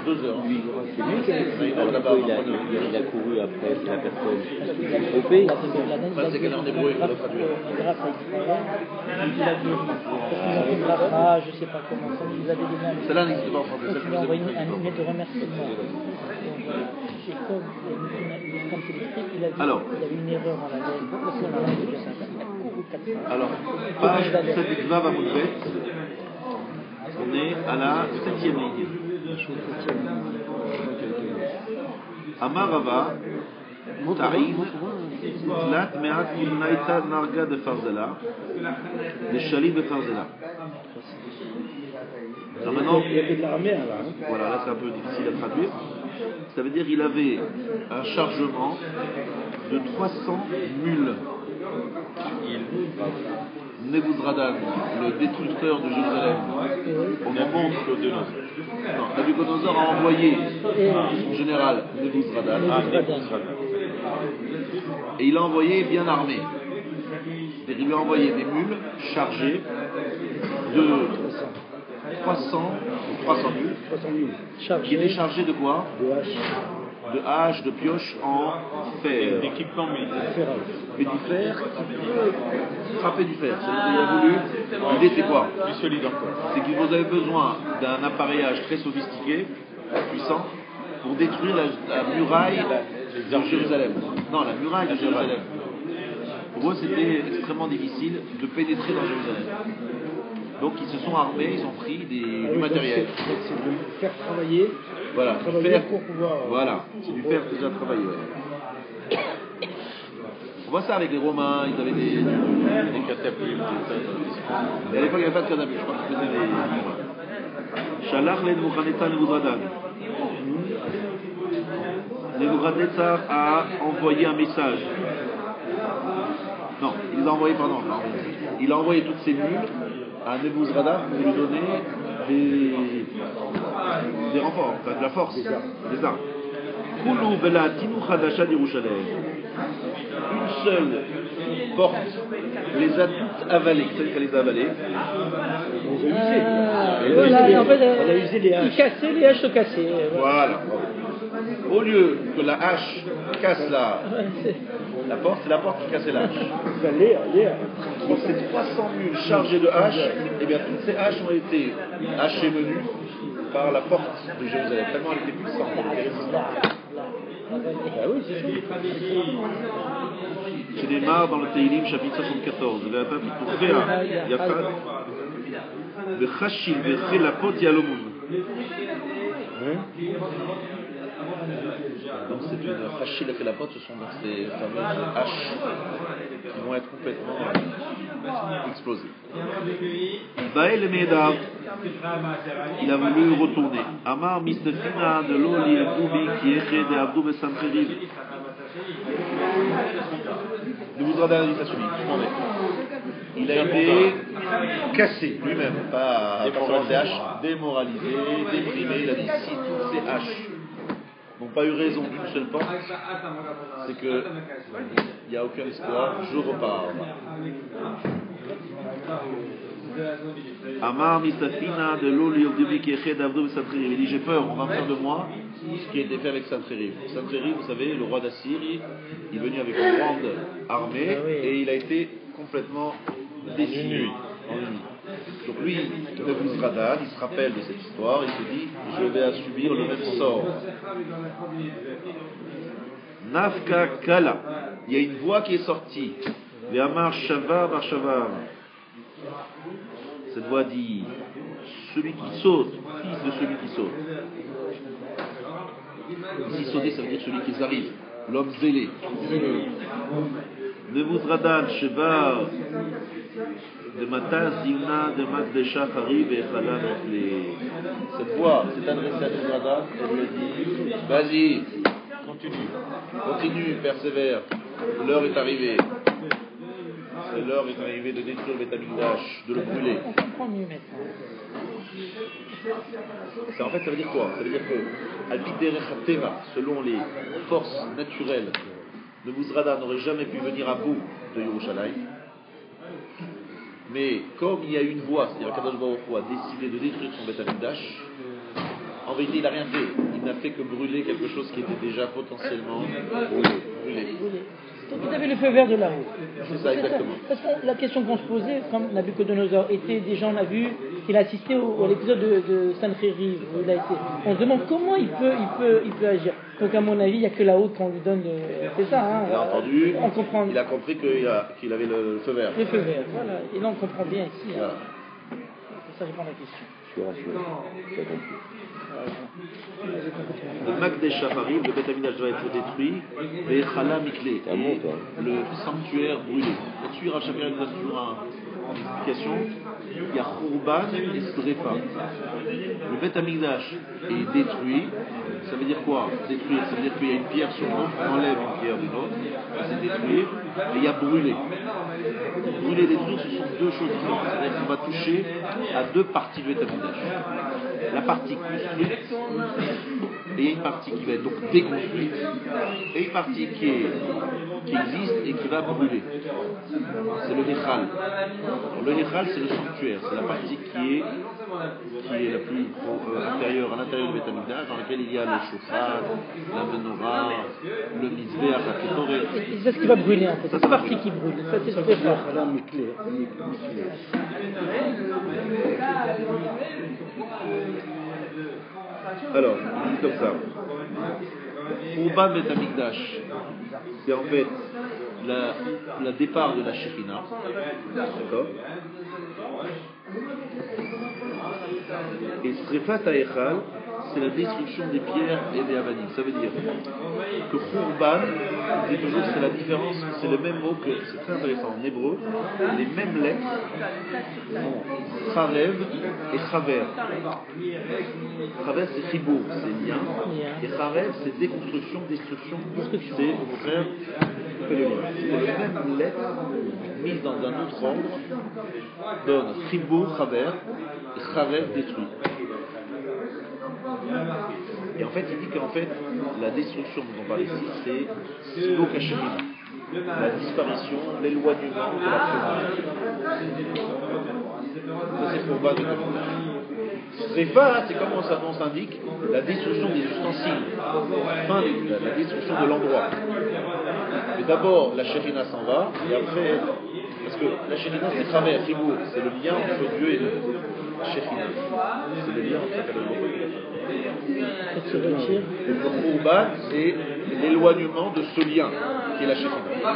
2 heures. lui, c'est lui qui il a couru après, c'est la personne qui s'est trompée. C'est qu'elle est en hébreu, il faut le traduire. Grâce à Israël, il a dit, parce qu'ils ont fait Rafa, je ne sais pas comment, ils avaient donné un Celle-là n'existe pas en français, donc celle il que a vous envoyé avez un email de remerciement. Et comme c'est écrit, il a dit Alors. qu'il y avait une erreur en la lettre, parce qu'on a rendu de 50, il a couru 4 Alors, page 7 Vav Amoudbet, on est à la 7e ligne. Amar Rava, Ta'im, Tlat Me'at Ibnaita Narga de Farzela, de Shali de Farzela. Alors maintenant, il y avait de l'armée là. voilà, là c'est un peu difficile à traduire. Ça veut dire qu'il avait un chargement de 300 mules. Nebuzradan, le destructeur de Jérusalem, on en montre de non, Nabucodonosor a envoyé son général Nebuzradan, et il a envoyé bien armé. Il lui a envoyé des mules chargées de 300 mules, qui étaient chargées de quoi? De haches, de pioches en fer. D'équipement militaire. Mais du fer qui peut frapper du fer. C'est-à-dire qu'il a voulu. L'idée c'est quoi? Plus solide encore. C'est que vous avez besoin d'un appareillage très sophistiqué, puissant, pour détruire la muraille de Jérusalem. Non, la muraille de Jérusalem. Pour eux, c'était extrêmement difficile de pénétrer dans Jérusalem. Donc ils se sont armés, ils ont pris du matériel. C'est de faire travailler. Voilà, du Travailler fer. pour pouvoir. Voilà, c'est du fer déjà travaillé. Ouais. On voit ça avec les Romains, ils avaient des catapultes. Et à l'époque, il n'y avait pas de catapulte, je crois qu'ils faisaient des. Shalach le Nebuchadnezzar Nebuchadnezzar. Nebuchadnezzar a envoyé un message. Non, il les a envoyés, pardon. Il a envoyé toutes ces mules à Nebuzradan pour lui donner des renforts, enfin de la force, des armes. Kulu belatinu chadasha d'Yerushalem. Une seule porte les a toutes avalées. Celle qu'elle les a avalées. En fait, Elle a usé les haches. il cassait, les haches se cassaient. Voilà. Au lieu que la hache casse la porte, c'est la porte qui cassait la hache. Donc ces 300 mules chargées de haches, eh bien toutes ces haches ont été hachées menues par la porte de Jérusalem, tellement elle était puissante, elle était résistante. Ah oui, c'est sûr. C'est démarre dans le Teilim, chapitre 74. ואתה פיתוחיה יפת וחשיל וחילקות יהלומון. Donc c'est une chachil et la ce sont donc ces fameuses haches qui vont être complètement explosées. Baël Medar, il a voulu retourner. Amar Mistefina de l'Oli et Doubi qui est de Abdou Bessancheriv. Nous voudra d'un avis à celui, il a été cassé lui-même, pas sur ses haches, démoralisé, déprimé. Il a dit si toutes ces haches n'ont pas eu raison d'une seule porte, c'est que il n'y a aucun espoir, je repars. Amar Mistafina de l'Oli qui est d'Abdou Bessancheriv. Il dit j'ai peur, on va faire de moi ce qui a été fait avec Sancheriv. Sancheriv, vous savez, le roi d'Assyrie, il est venu avec une grande armée et il a été complètement déçu, ennuyé. Donc lui, Nebuzaradan, il se rappelle de cette histoire, il se dit, je vais subir le même sort. Nafka Kala, il y a une voix qui est sortie. Ve'amar Shavar Bar Shavar. Cette voix dit, celui qui saute, fils de celui qui saute. Ici, sauter, ça veut dire celui qui arrive, l'homme zélé. Nebuzaradan, Shevar, de Mataz, Yuna, de Matdesha, Harib et Khalan. Cette voix s'est adressée à Nebuzaradan et lui a dit, vas-y, continue, persévère, l'heure est arrivée. L'heure est arrivée de détruire le Beth Amikdash, de le brûler. On comprend mieux maintenant. En fait, ça veut dire quoi? Ça veut dire que, Al-Piderech Teva, selon les forces naturelles, Nebuzaradan n'aurait jamais pu venir à bout de Yerushalayim. Mais comme il y a une voix, c'est-à-dire Kadosh Baruch Hu a décidé de détruire son Beth Amikdash, en vérité, il n'a rien fait. Il n'a fait que brûler quelque chose qui était déjà potentiellement brûlé. Donc vous avez le feu vert de là-haut. C'est ça, exactement. Parce que la question qu'on se posait, comme Nabucodonosor était, déjà on a vu qu'il a assisté à l'épisode de Sancheriv, où il a été. On se demande comment il peut agir. Donc à mon avis, il n'y a que là-haut qu'on lui donne. C'est ça, hein. Il a entendu, on comprend. il a compris qu'il avait le feu vert. Le feu vert, voilà. Et là on comprend bien ici. Voilà. Hein. Ça répond à la question. Je suis rassuré. J'ai compris. Le Makdesh Shacharim, le Beth Amikdash va être détruit, et Chala Mikle, le sanctuaire brûlé. Là-dessus, Rav Shapira nous donne toujours une explication. Il y a Khurban et Srefa. Le Beth Amikdash est détruit. Ça veut dire quoi? Détruire, ça veut dire qu'il y a une pierre sur l'autre, on enlève une pierre d'une autre, c'est détruire, et il y a brûler. Brûler et détruire, ce sont deux choses différentes. C'est-à-dire qu'on va toucher à deux parties du Beth Amikdash. La partie construite, et il y a une partie qui va être donc déconstruite, et une partie qui existe et qui va brûler. C'est le Nechal. Le Nechal, c'est le sanctuaire, c'est la partie qui est la plus intérieure, à l'intérieur du Beth Amikdash, dans laquelle il y a le shofar, la menorah, le mizbeach, la kétoret. C'est ce qui va brûler en fait, c'est cette partie qui brûle. Ça, c'est très fort. Alors, il dit comme ça. Urban Beth Amikdash, c'est en fait le départ de la Shekhinah. D'accord? Et Srefat Ha'echal, c'est la destruction des pierres et des avanim. Ça veut dire que Khurban, dit toujours, c'est la différence, c'est le même mot que, c'est très intéressant, en hébreu, les mêmes lettres sont Charev et Chaver. Chaver, c'est Chibour, c'est lien, et Charev, c'est déconstruction, destruction, c'est au contraire, c'est les mêmes lettres mises dans un autre ordre, donnent Chibour, Chaver, et Charev détruit. Et en fait, il dit qu'en fait, la destruction dont on parle ici, c'est Silo Kashemina, la disparition, l'éloignement de la présence. Ça, c'est pour bas de Srefa, c'est comme on s'indique, la destruction des ustensiles, enfin, la destruction de l'endroit. Mais d'abord, la Shekhinah s'en va, et après, parce que la Shekhinah, c'est Chaver, Chibour, c'est le lien entre Dieu et nous. Shekhinah. C'est le lien entre Akadosh Baruch Hu. Ça se retire. Et le Khurban, c'est l'éloignement de ce lien qui est la Shekhinah.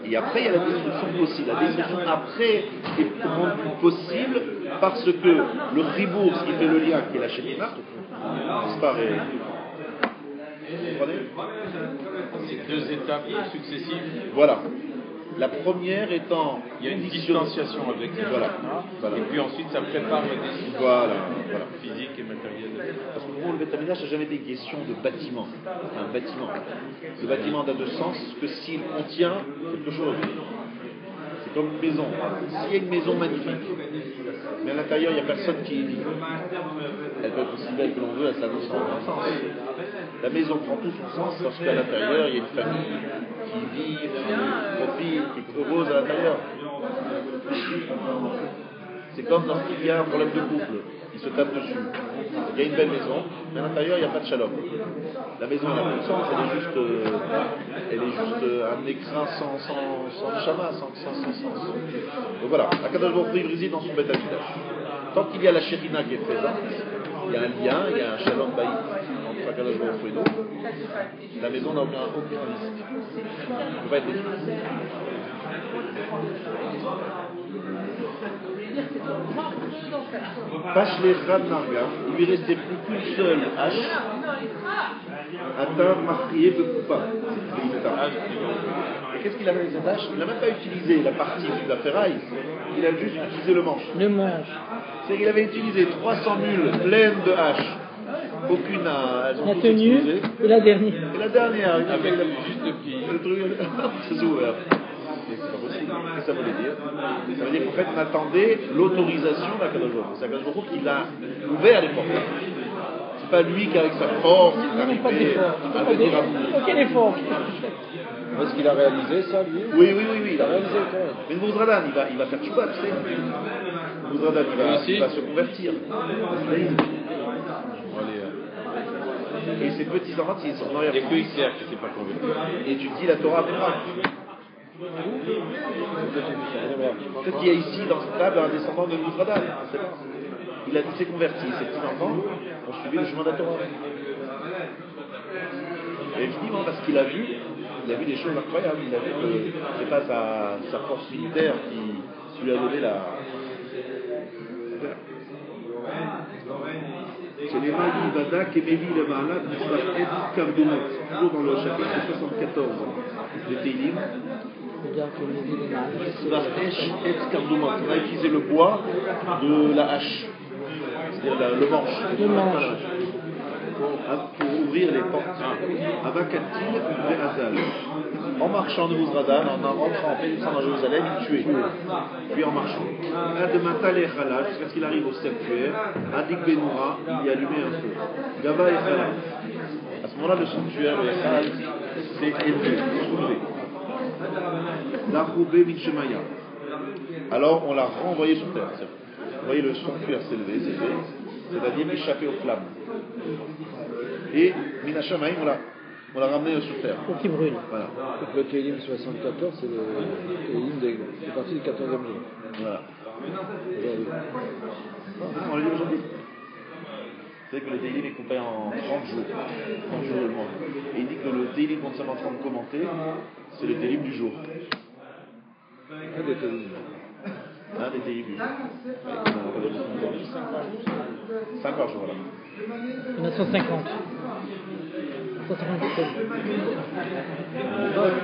Et après, il y a la destruction possible. La destruction après est rendue possible parce que le Chibour, ce qui fait le lien, qui est la Shekhinah, disparaît. Vous comprenez? C'est deux étapes successives. Voilà. La première étant Il y a une distanciation avec les Voilà. Et puis ensuite, ça prépare la destruction Voilà. physique et matérielle. Parce que pour le Beth Amikdash, ça n'a jamais été question de bâtiment. Un bâtiment. Le bâtiment n'a de sens que s'il contient quelque chose. C'est comme une maison. S'il y a une maison magnifique, mais à l'intérieur, il n'y a personne qui y vit, elle peut être aussi belle que l'on veut, elle n'a pas de sens. La maison prend tout son sens parce qu'à l'intérieur, il y a une famille qui vit, qui profite, qui est heureuse à l'intérieur. C'est comme lorsqu'il y a un problème de couple, ils se tapent dessus. Il y a une belle maison, mais à l'intérieur, il n'y a pas de shalom. La maison, elle n'a pas de sens, elle est juste un écrin sans chama, sans sens. Donc voilà, Akadosh Baruch Hu réside dans son Beth Amikdash. Tant qu'il y a la Shekhinah qui est présente, il y a un lien, il y a un shalom baït entre Akadosh Baruch Hu et nous, la maison n'a aucun risque. Elle ne peut pas être détruite. Pashlechan Narga, il lui restait plus qu'une seule hache, atteint marqué de coupa. Et qu'est-ce qu'il a fait avec cette hache? Il n'a même pas utilisé la partie de la ferraille, il a juste utilisé le manche. Le manche. C'est qu'il avait utilisé 300 mules pleines de haches. Aucune elles ont La toutes tenue explosé. et la dernière. Et la dernière, Avec juste le pied. le truc, c'est ouvert. Mais c'est pas possible. Qu'est-ce que ça voulait dire? Ça veut dire qu'en fait, on attendait l'autorisation d'Akadosh Baruch Hu. C'est Akadosh Baruch Hu qui l'a ouvert les portes. C'est pas lui qui, avec sa force, est Non, pas arrivé d'effort. à venir à bout. Aucun effort. Est-ce qu'il a réalisé ça, lui? Oui, il a réalisé réalisé. quand même. Mais Nouzradan, il va faire tchouba, tu sais. Nouzradan, il va se convertir. Et ses petits-enfants, ils sont dans Il n'y a que Isser qui ne s'est pas convaincu. et tu dis la Torah Mera. Peut-être qu'il y a ici dans cette table un descendant de Nouzradan. Il s'est converti, ses petits-enfants ont suivi le chemin de la Torah. Et effectivement, parce qu'il a vu des choses incroyables. Il a vu que c'est pas sa force militaire qui lui a donné la. C'est les Mali Vada qui Mévi le Mahala Misrach Kardumot, toujours dans le chapitre 74 de Télim. Misrach Et Kardumot. On a utilisé le bois de la hache, c'est-à-dire le manche. Le manche. Pour ouvrir les portes. Avakatil et Azal. En marchant de Nouzradan, en rentrant en pénétrant dans Jérusalem, il tuait. Puis en marchant. Adematal et Khala, jusqu'à ce qu'il arrive au sanctuaire, Adik Benoura, il y allumait un feu. Gaba et Khala. À ce moment-là, le sanctuaire de Echal s'est élevé, soulevé. Dachoubé Michemaya. Alors on l'a renvoyé sur terre. Vous voyez, le sanctuaire s'est élevé, c'est-à-dire échappé aux flammes. Et Minachamaïm, on l'a ramené sur terre. Pour qu'il brûle. Voilà. Donc le Télim 74, c'est le Télim c'est parti du 14e jour. Voilà. Aujourd'hui. On l'a dit aujourd'hui. Vous savez que le Télim est coupé en 30 jours. 30 jours le mois. Et il dit que le Télim qu'on est en train de commenter, c'est le Télim du jour. Un des Télim. Un des Télim du jour. 50 jours, voilà. Il y en a 150. 157.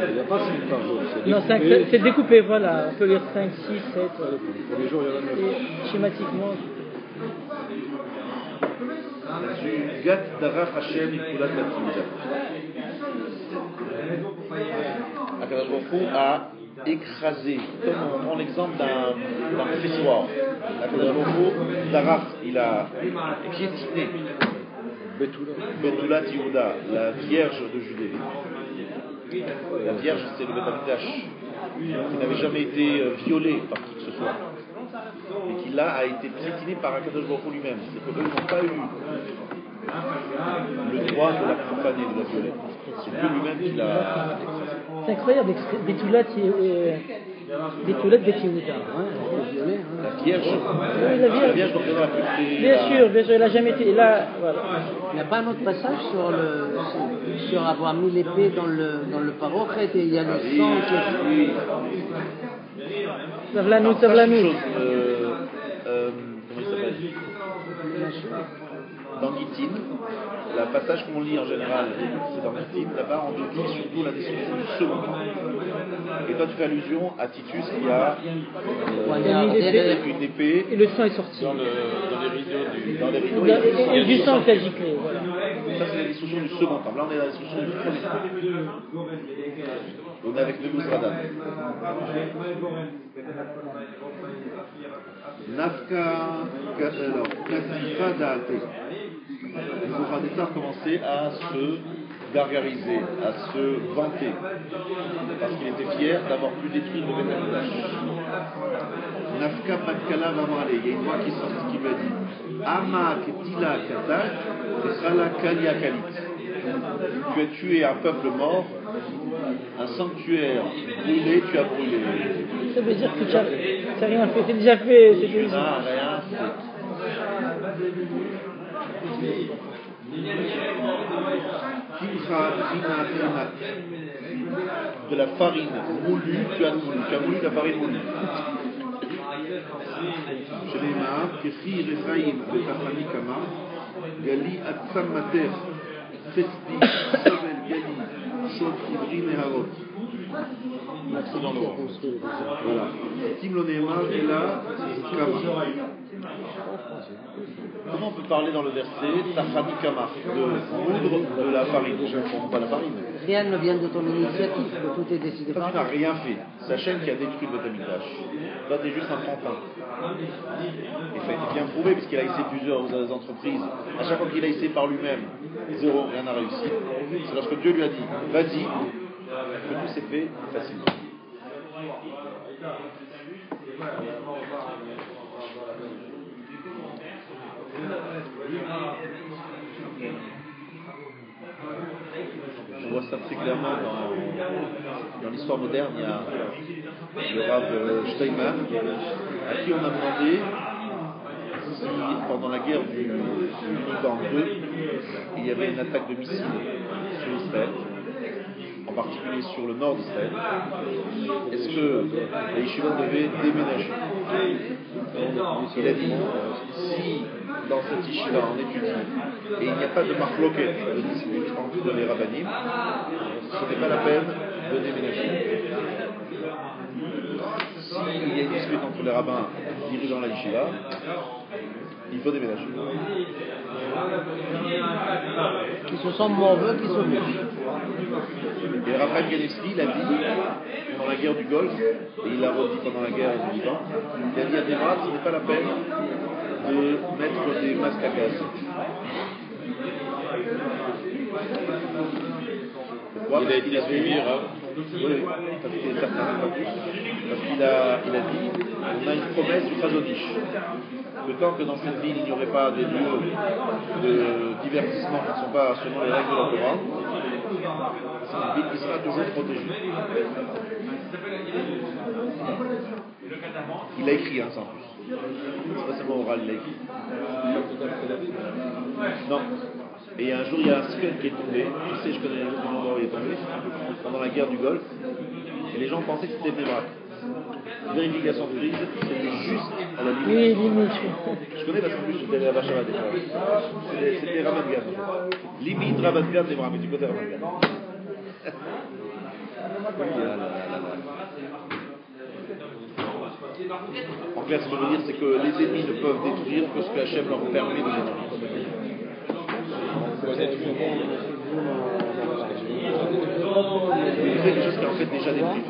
Il n'y a pas 5 par jour. Non, c'est découpé, voilà. On peut lire 5, 6, 7. Pour les jours, il y en a 9. Et schématiquement. Gat Darach Hashem Ikulat Latimidah. Akadosh Baruch Hu a écrasé, comme on prend l'exemple d'un fessoir. Akadosh Baruch Hu, Darach, il a piétiné Betulat Yehuda, la Vierge de Judée. La Vierge, c'est le Beth Amikdash, qui n'avait jamais été violée par qui que ce soit. Et qui là a été piétiné par Akadosh Baruch Hu lui-même. C'est qu'eux n'ont pas eu le droit de la profaner, de la violer. C'est Dieu lui-même qui l'a. C'est incroyable, Betula, Betoulet, Betoulet. Violet, hein. La Vierge. Oui, la La Vierge. Vierge donc dans la pureté. Bien sûr, elle a jamais été là. Voilà. Il n'y a pas un autre passage sur avoir mis l'épée dans le parochet et il y a le sang qui Savlanou. Comment il s'appelle dans Gittin, le passage qu'on lit en général, c'est dans Gittin, là-bas on te dit surtout la destruction du second temps. Et toi tu fais allusion à Titus qui a une épée Et le sang est sorti. Dans les rideaux Et du sang qui a giclé. Voilà. Ça c'est la destruction du second temps. Là on est dans la destruction du premier temps. On est avec Nebuzradan. Nafka, alors, Katifa Da'ate. Nebuzradan a commencé à se gargariser, à se vanter, parce qu'il était fier d'avoir pu détruire le Beth Amikdash. Nafka Matkala Vamale, il y a une voix qui sort qui lui a dit Ama Ketila Katak, Esala Kalia Kalit. Tu as tué un peuple mort, un sanctuaire brûlé, tu as brûlé. Ça veut dire que tu n'as rien fait, c'est déjà fait. Tu n'as rien fait. De la farine moulue, tu as moulu de la farine moulue. Shelema, Kefi Rechaim, Betachani Kama, Gali Atsam Mater, Festi, Sovel Gali, Shot Ivri Neharot. Voilà. Tim Lonéma, et là, Kama. Comment on peut parler dans le verset Tachani Kama, de moudre de la farine? Je ne comprends pas la farine. rien ne vient de ton initiative, que tout est décidé Toi, par tu n'as rien fait. C'est Hachem qui a détruit le Beth Amikdash. Toi, tu es juste un pantin. Et ça a été bien prouvé, puisqu'il a essayé plusieurs entreprises. À chaque fois qu'il a essayé par lui-même, zéro, rien n'a réussi. C'est lorsque Dieu lui a dit, vas-y, que tout s'est fait facilement. On voit ça très clairement dans l'histoire moderne. Il y a le Rav Steinman à qui on a demandé si pendant la guerre du Liban 2 il y avait une attaque de missiles sur Israël, en particulier sur le nord d'Israël, est-ce que les yeshivot devaient déménager? Il a dit, si dans cette yeshiva on étudie et il n'y a pas de marloquet, de dispute entre les rabbanim, ce n'est pas la peine de déménager. S'il y a une dispute entre les rabbins dirigeant la yeshiva, il faut déménager. qui se sentent mauvais, qui sont mauvais. Et Raphaël Ganevski, il a dit, pendant la guerre du Golfe, et il l'a redit pendant la guerre du Liban, il a dit à Démarad, ce n'est pas la peine de mettre des masques à gaz. Pourquoi? Il a été suivi, Oui, parce qu'il est certain, pas plus. Parce qu'il a dit, on a une promesse du Chazonish, que tant que dans cette ville il n'y aurait pas des lieux de divertissement qui ne sont pas selon les règles de la Torah, c'est une ville qui sera toujours protégée. Il a écrit, ça en plus. C'est pas seulement oral, il a écrit. Non. Et un jour, il y a un ciel qui est tombé. Je connais l'endroit où il est tombé, pendant la guerre du Golfe. Et les gens pensaient que c'était Bnei-Brak. Vérification de prise, c'était juste à la limite. Oui, limite. Je connais parce qu'en plus, j'étais à Vachava des fois. C'était Ramat Gan. Limite Ramat Gan, c'est mais du côté Ramat Gan. En clair, ce que je veux dire, c'est que les ennemis ne peuvent détruire que ce que Hachem leur permet de détruire. Il fait quelque chose qui est en fait déjà détruit.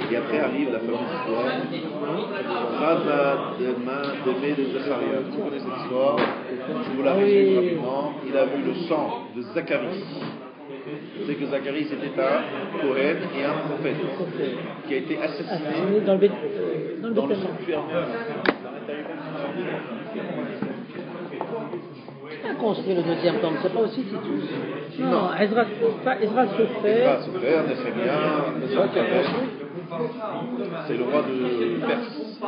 Et après arrive la fameuse histoire Chava de Mé de Zacharia. Vous connaissez cette histoire, je vous la résume rapidement. Il a vu le sang de Zacharie. C'est que Zacharie c'était un Kohen et un prophète qui a été assassiné dans le sanctuaire. Qui a construit le deuxième temple? C'est pas aussi Titus? Non, Ezra Sofer. Ezra Sofer, Néhémia, Ezra qui a construit. C'est le roi de Perse,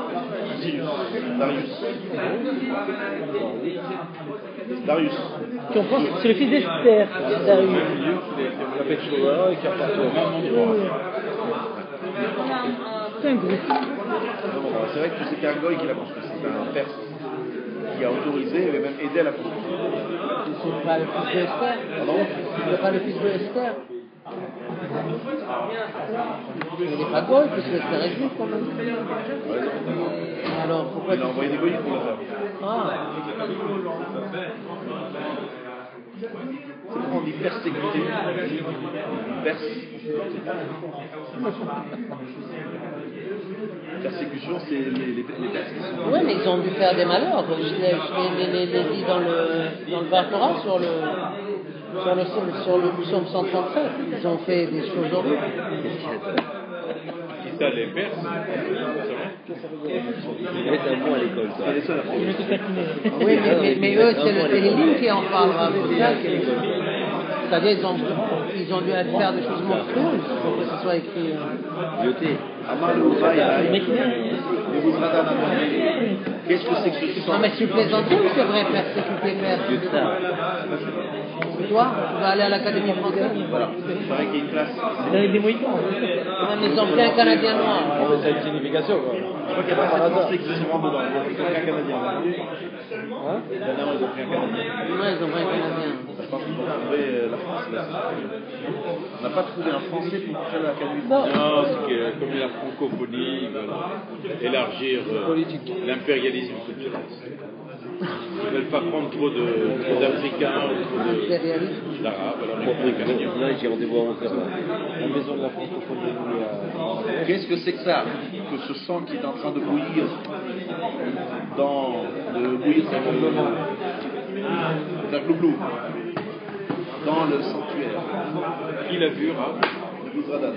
Darius. Qui on pense c'est le fils d'Esther, Darius. La Pétrova et qui a parti au même endroit. C'est un groupe. Non, c'est vrai que c'était un goy qui l'a construit, c'était un Perse qui a autorisé et même aidé à la construction. C'est pas le fils de Esther? Pardon? C'est pas le fils de Esther? Il n'est pas goy, puisque Esther est juif quand même. Alors pourquoi Il a envoyé des goyis pour le faire. Ah, C'est pourquoi on dit persécuté. Persécution, c'est les Perses qui sont. oui, mais ils ont dû faire des malheurs. Je l'ai dit dans le Bartora sur le psaume 137. Ils ont fait des choses horribles. Qui ça, les Perses? Il va être un mot à l'école, ça. C'est les seuls à faire. Oui, mais eux, c'est le Téléphone qui en parlera. C'est-à-dire, ils ont dû faire des choses monstrueuses pour que ce soit écrit. Yoté. Qu'est-ce que c'est que ce sang? Non, mais tu plaisantais ou c'est vrai persécuter Père? Toi, tu vas aller à l'Académie française? Voilà, il paraît qu'il y a une place. C'est avec des Mohicans. Ouais, mais ils ont pris un Canadien noir. Ça a une signification, quoi. Je crois qu'il y a pas assez de Français qui sont dedans. Ils ont pris un Canadien. Hein? Dernièrement, ils ont pris un Canadien. Ouais, ils ont pris un Canadien. Je pense qu'ils vont trouver la France. Là. On n'a pas trouvé un Français pour faire l'Académie Non. française. Non, c'est que comme la francophonie, ils veulent élargir l'impérialisme culturel. Ils ne veulent pas prendre trop d'Africains ou trop d'Arabes, alors ils prennent des Canadiens. Là, j'ai rendez-vous à 11h. La maison de la francophonie Qu'est-ce que c'est que ça? Que ce sang qui est en train de bouillir faire glou-glou dans le sanctuaire Qui l'a vu, Rav? de Bouzradan.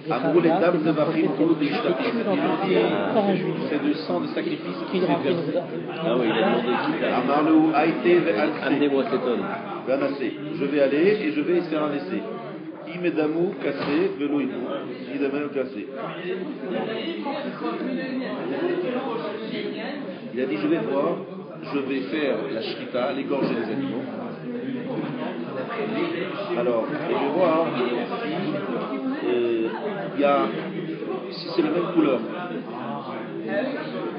Amour les dames de Vachim c'est du sang de sacrifice qui est versé. Ah oui, il a demandé qui t'a. Amarlou Haïté Amenez-moi cet homme. Vanasé. Je vais aller et je vais essayer un essai. Imedamou cassé, veloïdou. Idamel cassé. Il a dit je vais voir, je vais faire la shrita, l'égorger des animaux. Alors, je vais voir si c'est la même couleur.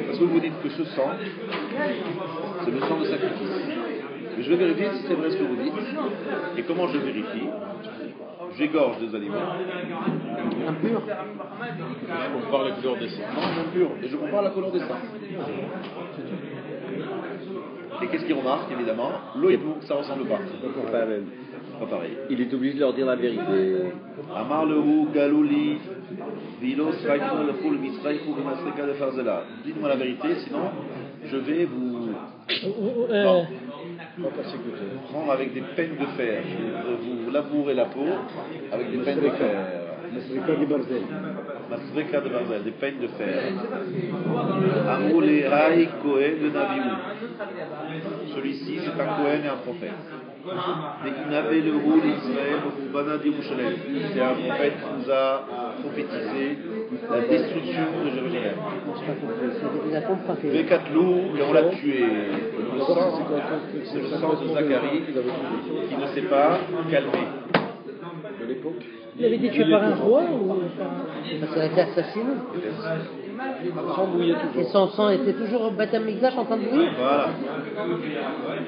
Parce que vous dites que ce sang, c'est le sang de sacrifice. Mais je vais vérifier si c'est vrai ce que vous dites. Et comment je vérifie? J'égorge des animaux. Impur. On parle la couleur des sangs. Non, impur. Et je compare la couleur des sangs. Et qu'est-ce qu'ils remarquent, évidemment? L'eau et tout, ça ressemble pas. C'est pas la même. Pas pareil. Il est obligé de leur dire la vérité. Amar lehu galouli vilo sraïkou le foul misraïkou b'masrika de farzela. Dites-moi la vérité, sinon je vais vous prendre avec des peines de fer. Je vais vous labourer la peau avec des peines de fer. Masrika de Barzel. Masrika de Barzel, des peines de fer. Amou le haï Kohen de Nabiou. Celui-ci, c'est un Kohen et un prophète. Il avait le rôle d'Israël au Bana d'Yerushalem. C'est un prophète qui nous a prophétisé la destruction de Jérusalem. Il a compris. Vekatlou, et on l'a tué. Le sang, c'est le sang de Zacharie qui ne s'est pas calmé. De l'époque. Il avait été tué par un roi ou par Parce qu'il a été assassiné. Sans bouillir toujours. Et son sang était toujours au Beth Amikdash en train de bouillir. Voilà.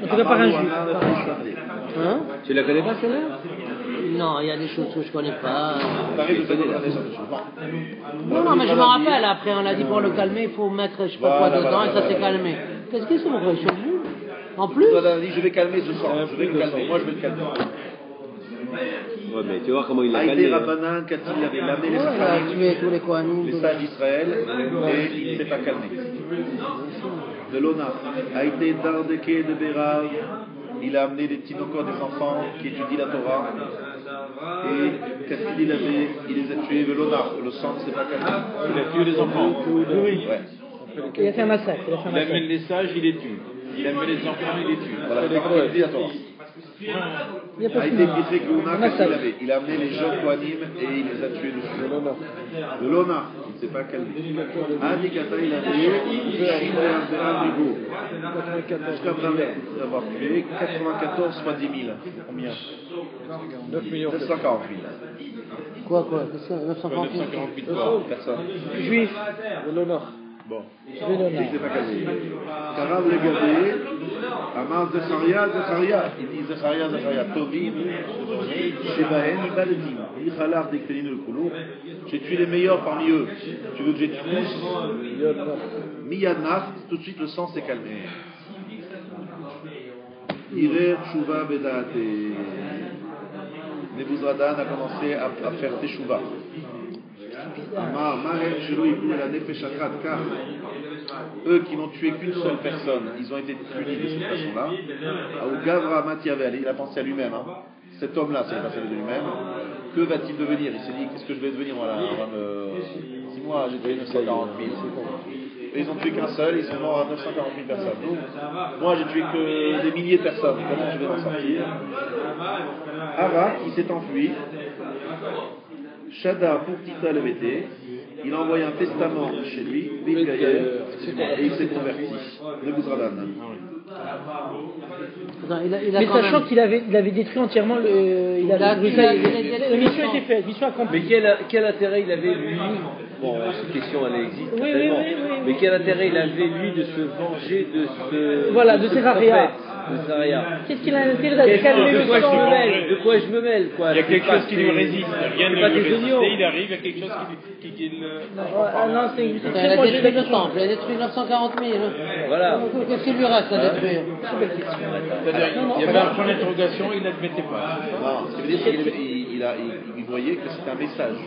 En tout cas par un juif. Hein? Tu la connais pas celle-là? Non, il y a des choses que je connais pas. T'arrives de donner la naissance dessus. Non, mais je me rappelle. Après, on a dit pour le calmer, il faut mettre je sais pas quoi dedans et ça s'est calmé. Qu'est-ce qu'ils sont ils sont venus? En plus? Il a dit je vais calmer ce sang. Je vais le calmer. Moi, je vais le calmer. Ouais, mais tu vois comment il l'a Aïdé calmé. Rabbanan, quand il avait amené les Il a Sacharim, tué tous les Kohanim. les sages d'Israël, et il ne s'est pas calmé. De l'Ona, Aïdé Dardeke de Bérav, il a amené des petits encore des enfants qui étudient la Torah, Et quand il les a tués, le sang c'est pas calmé. Il a tué les enfants. Oui. Ouais. Il a fait un massacre. Il a fait un Il massacre. amène les sages, il les tue. Il amène les enfants, il les tue. Voilà, il dit à Torah. Il n'y a pas A de été souci. écrit que Lona, qu'est-ce qu'il avait? Il a amené les jeunes Kohanim et il les a tués dessus. De Lona, il ne s'est pas calmé. Adi Kata, il a tué jusqu'à d'avoir tué 94 fois 10 000. Combien? 940 000. Quoi qu'est-ce que 940 000 948 morts. Personne. Juif. Bon. Juif. Il s'est pas calmé. Karav le Gabé, Amar Zecharia, il dit Zecharia, Tovim, Shebahen, Ibaledim, Ichalaf, Dektelin le Koulou. J'ai tué les meilleurs parmi eux. Tu veux que j'ai tué tous? Miyadnaf, tout de suite le sang s'est calmé. Irer, Tshuva, Bedate. Nebuzradan a commencé à faire Teshuva. Car eux qui n'ont tué qu'une seule personne, ils ont été punis de cette façon-là. Il a pensé à lui-même. Cet homme-là s'est passé de lui-même. Que va-t-il devenir? Il s'est dit, qu'est-ce que je vais devenir? Voilà, 6 mois, j'ai tué 940 000. Et ils n'ont tué qu'un seul, ils sont morts à 940 000 personnes. Moi, j'ai tué que des milliers de personnes. Comment je vais m'en sortir? Arak, il s'est enfui. Shada pour Tita le BT, il a envoyé un testament chez lui, et il s'est converti. Nebuzradan. Mais sachant qu'il avait détruit entièrement le. La mission était faite, mission accomplie. Mais quel intérêt il avait, lui? Bon, cette question, elle existe. Oui, mais quel intérêt il avait, lui, de se venger de ce. Voilà, de Zecharia. Qu'est-ce qu'il a intérêt de calmer le sang? De quoi je me mêle, quoi? Il y a quelque chose qui lui résiste. Rien ne lui résiste. Il arrive, il y a quelque chose qui non, c'est il a détruit le temple, il a détruit 940 000. Voilà. Qu'est-ce qu'il lui reste à détruire? C'est-à-dire, il y avait un point d'interrogation, il n'admettait pas. Non, ce qui veut dire qu'il voyait que c'était un message.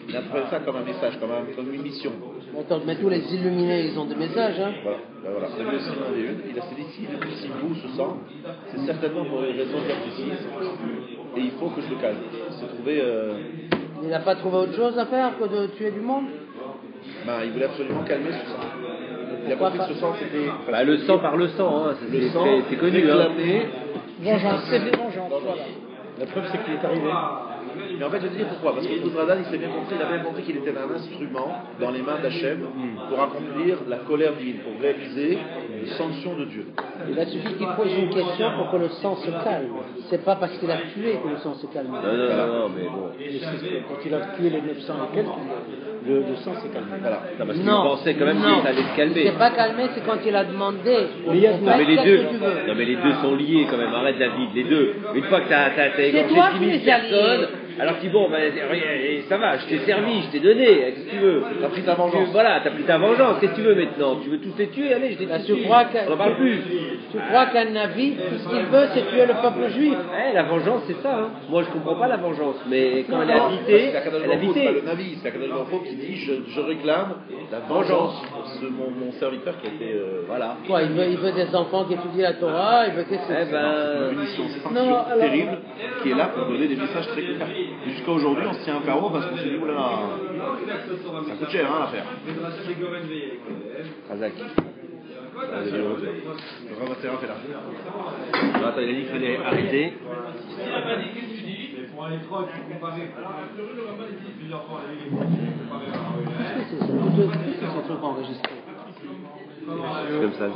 Il a trouvé ça comme un message, comme une mission. Attends, mais tous les illuminés, ils ont des messages, hein. Voilà. Lui aussi, il en avait une. Il a dit, si vous, ce sang, c'est certainement pour des raisons bien précises. Et il faut que je le calme. Il s'est trouvé... Il n'a pas trouvé autre chose à faire que de tuer du monde? Il voulait absolument calmer ce sang. Il a compris que ce sang, c'était... le sang par le sang, hein. Le sang, c'est connu. réclamé. Vengeance, c'est des vengeances. Voilà. La preuve, c'est qu'il est arrivé. Mais en fait, je vais te dire pourquoi. Parce que Nebuzradan, il a bien compris qu'il était un instrument dans les mains d'Hachem pour accomplir la colère divine, pour réaliser les sanctions de Dieu. Il a suffi qu'il pose une question pour que le sang se calme. C'est pas parce qu'il a tué que le sang se calme. Non, mais bon. Quand il a tué les 900 et quelques, le sang s'est calmé. Voilà. Non, parce qu'il pensait quand même que ça allait se calmer. C'est pas calmé, c'est quand il a demandé. Non, mais les deux sont liés quand même. Arrête, David, les deux. Une fois que t'as égorgé 10 000 personnes, alors que bon, ça va, je t'ai servi, je t'ai donné, qu'est-ce que tu veux? T'as pris ta vengeance. Voilà, t'as pris ta vengeance, qu'est-ce que tu veux maintenant? Tu veux tous les tuer? Allez, je t'ai tous tués. On n'en parle plus. Tu crois qu'un Navi, tout ce qu'il veut, c'est tuer le peuple juif? La vengeance, c'est ça. Moi, je comprends pas la vengeance, mais quand elle est habitée, elle est habitée. C'est pas le Navi, c'est Akadosh Baruch Hu qui dit je réclame la vengeance pour mon serviteur qui a été. Voilà. Quoi, il veut des enfants qui étudient la Torah, il veut qu'est-ce que c'est? Une mission terrible qui est là pour donner des messages très clairs. Jusqu'à aujourd'hui, on se tient un carreau parce qu'on s'est dit oulala, ça coûte cher l'affaire. Razak. Le Rav fait là. Attends, il a dit qu'il fallait arrêter. C'est ce truc enregistré. Comme ça.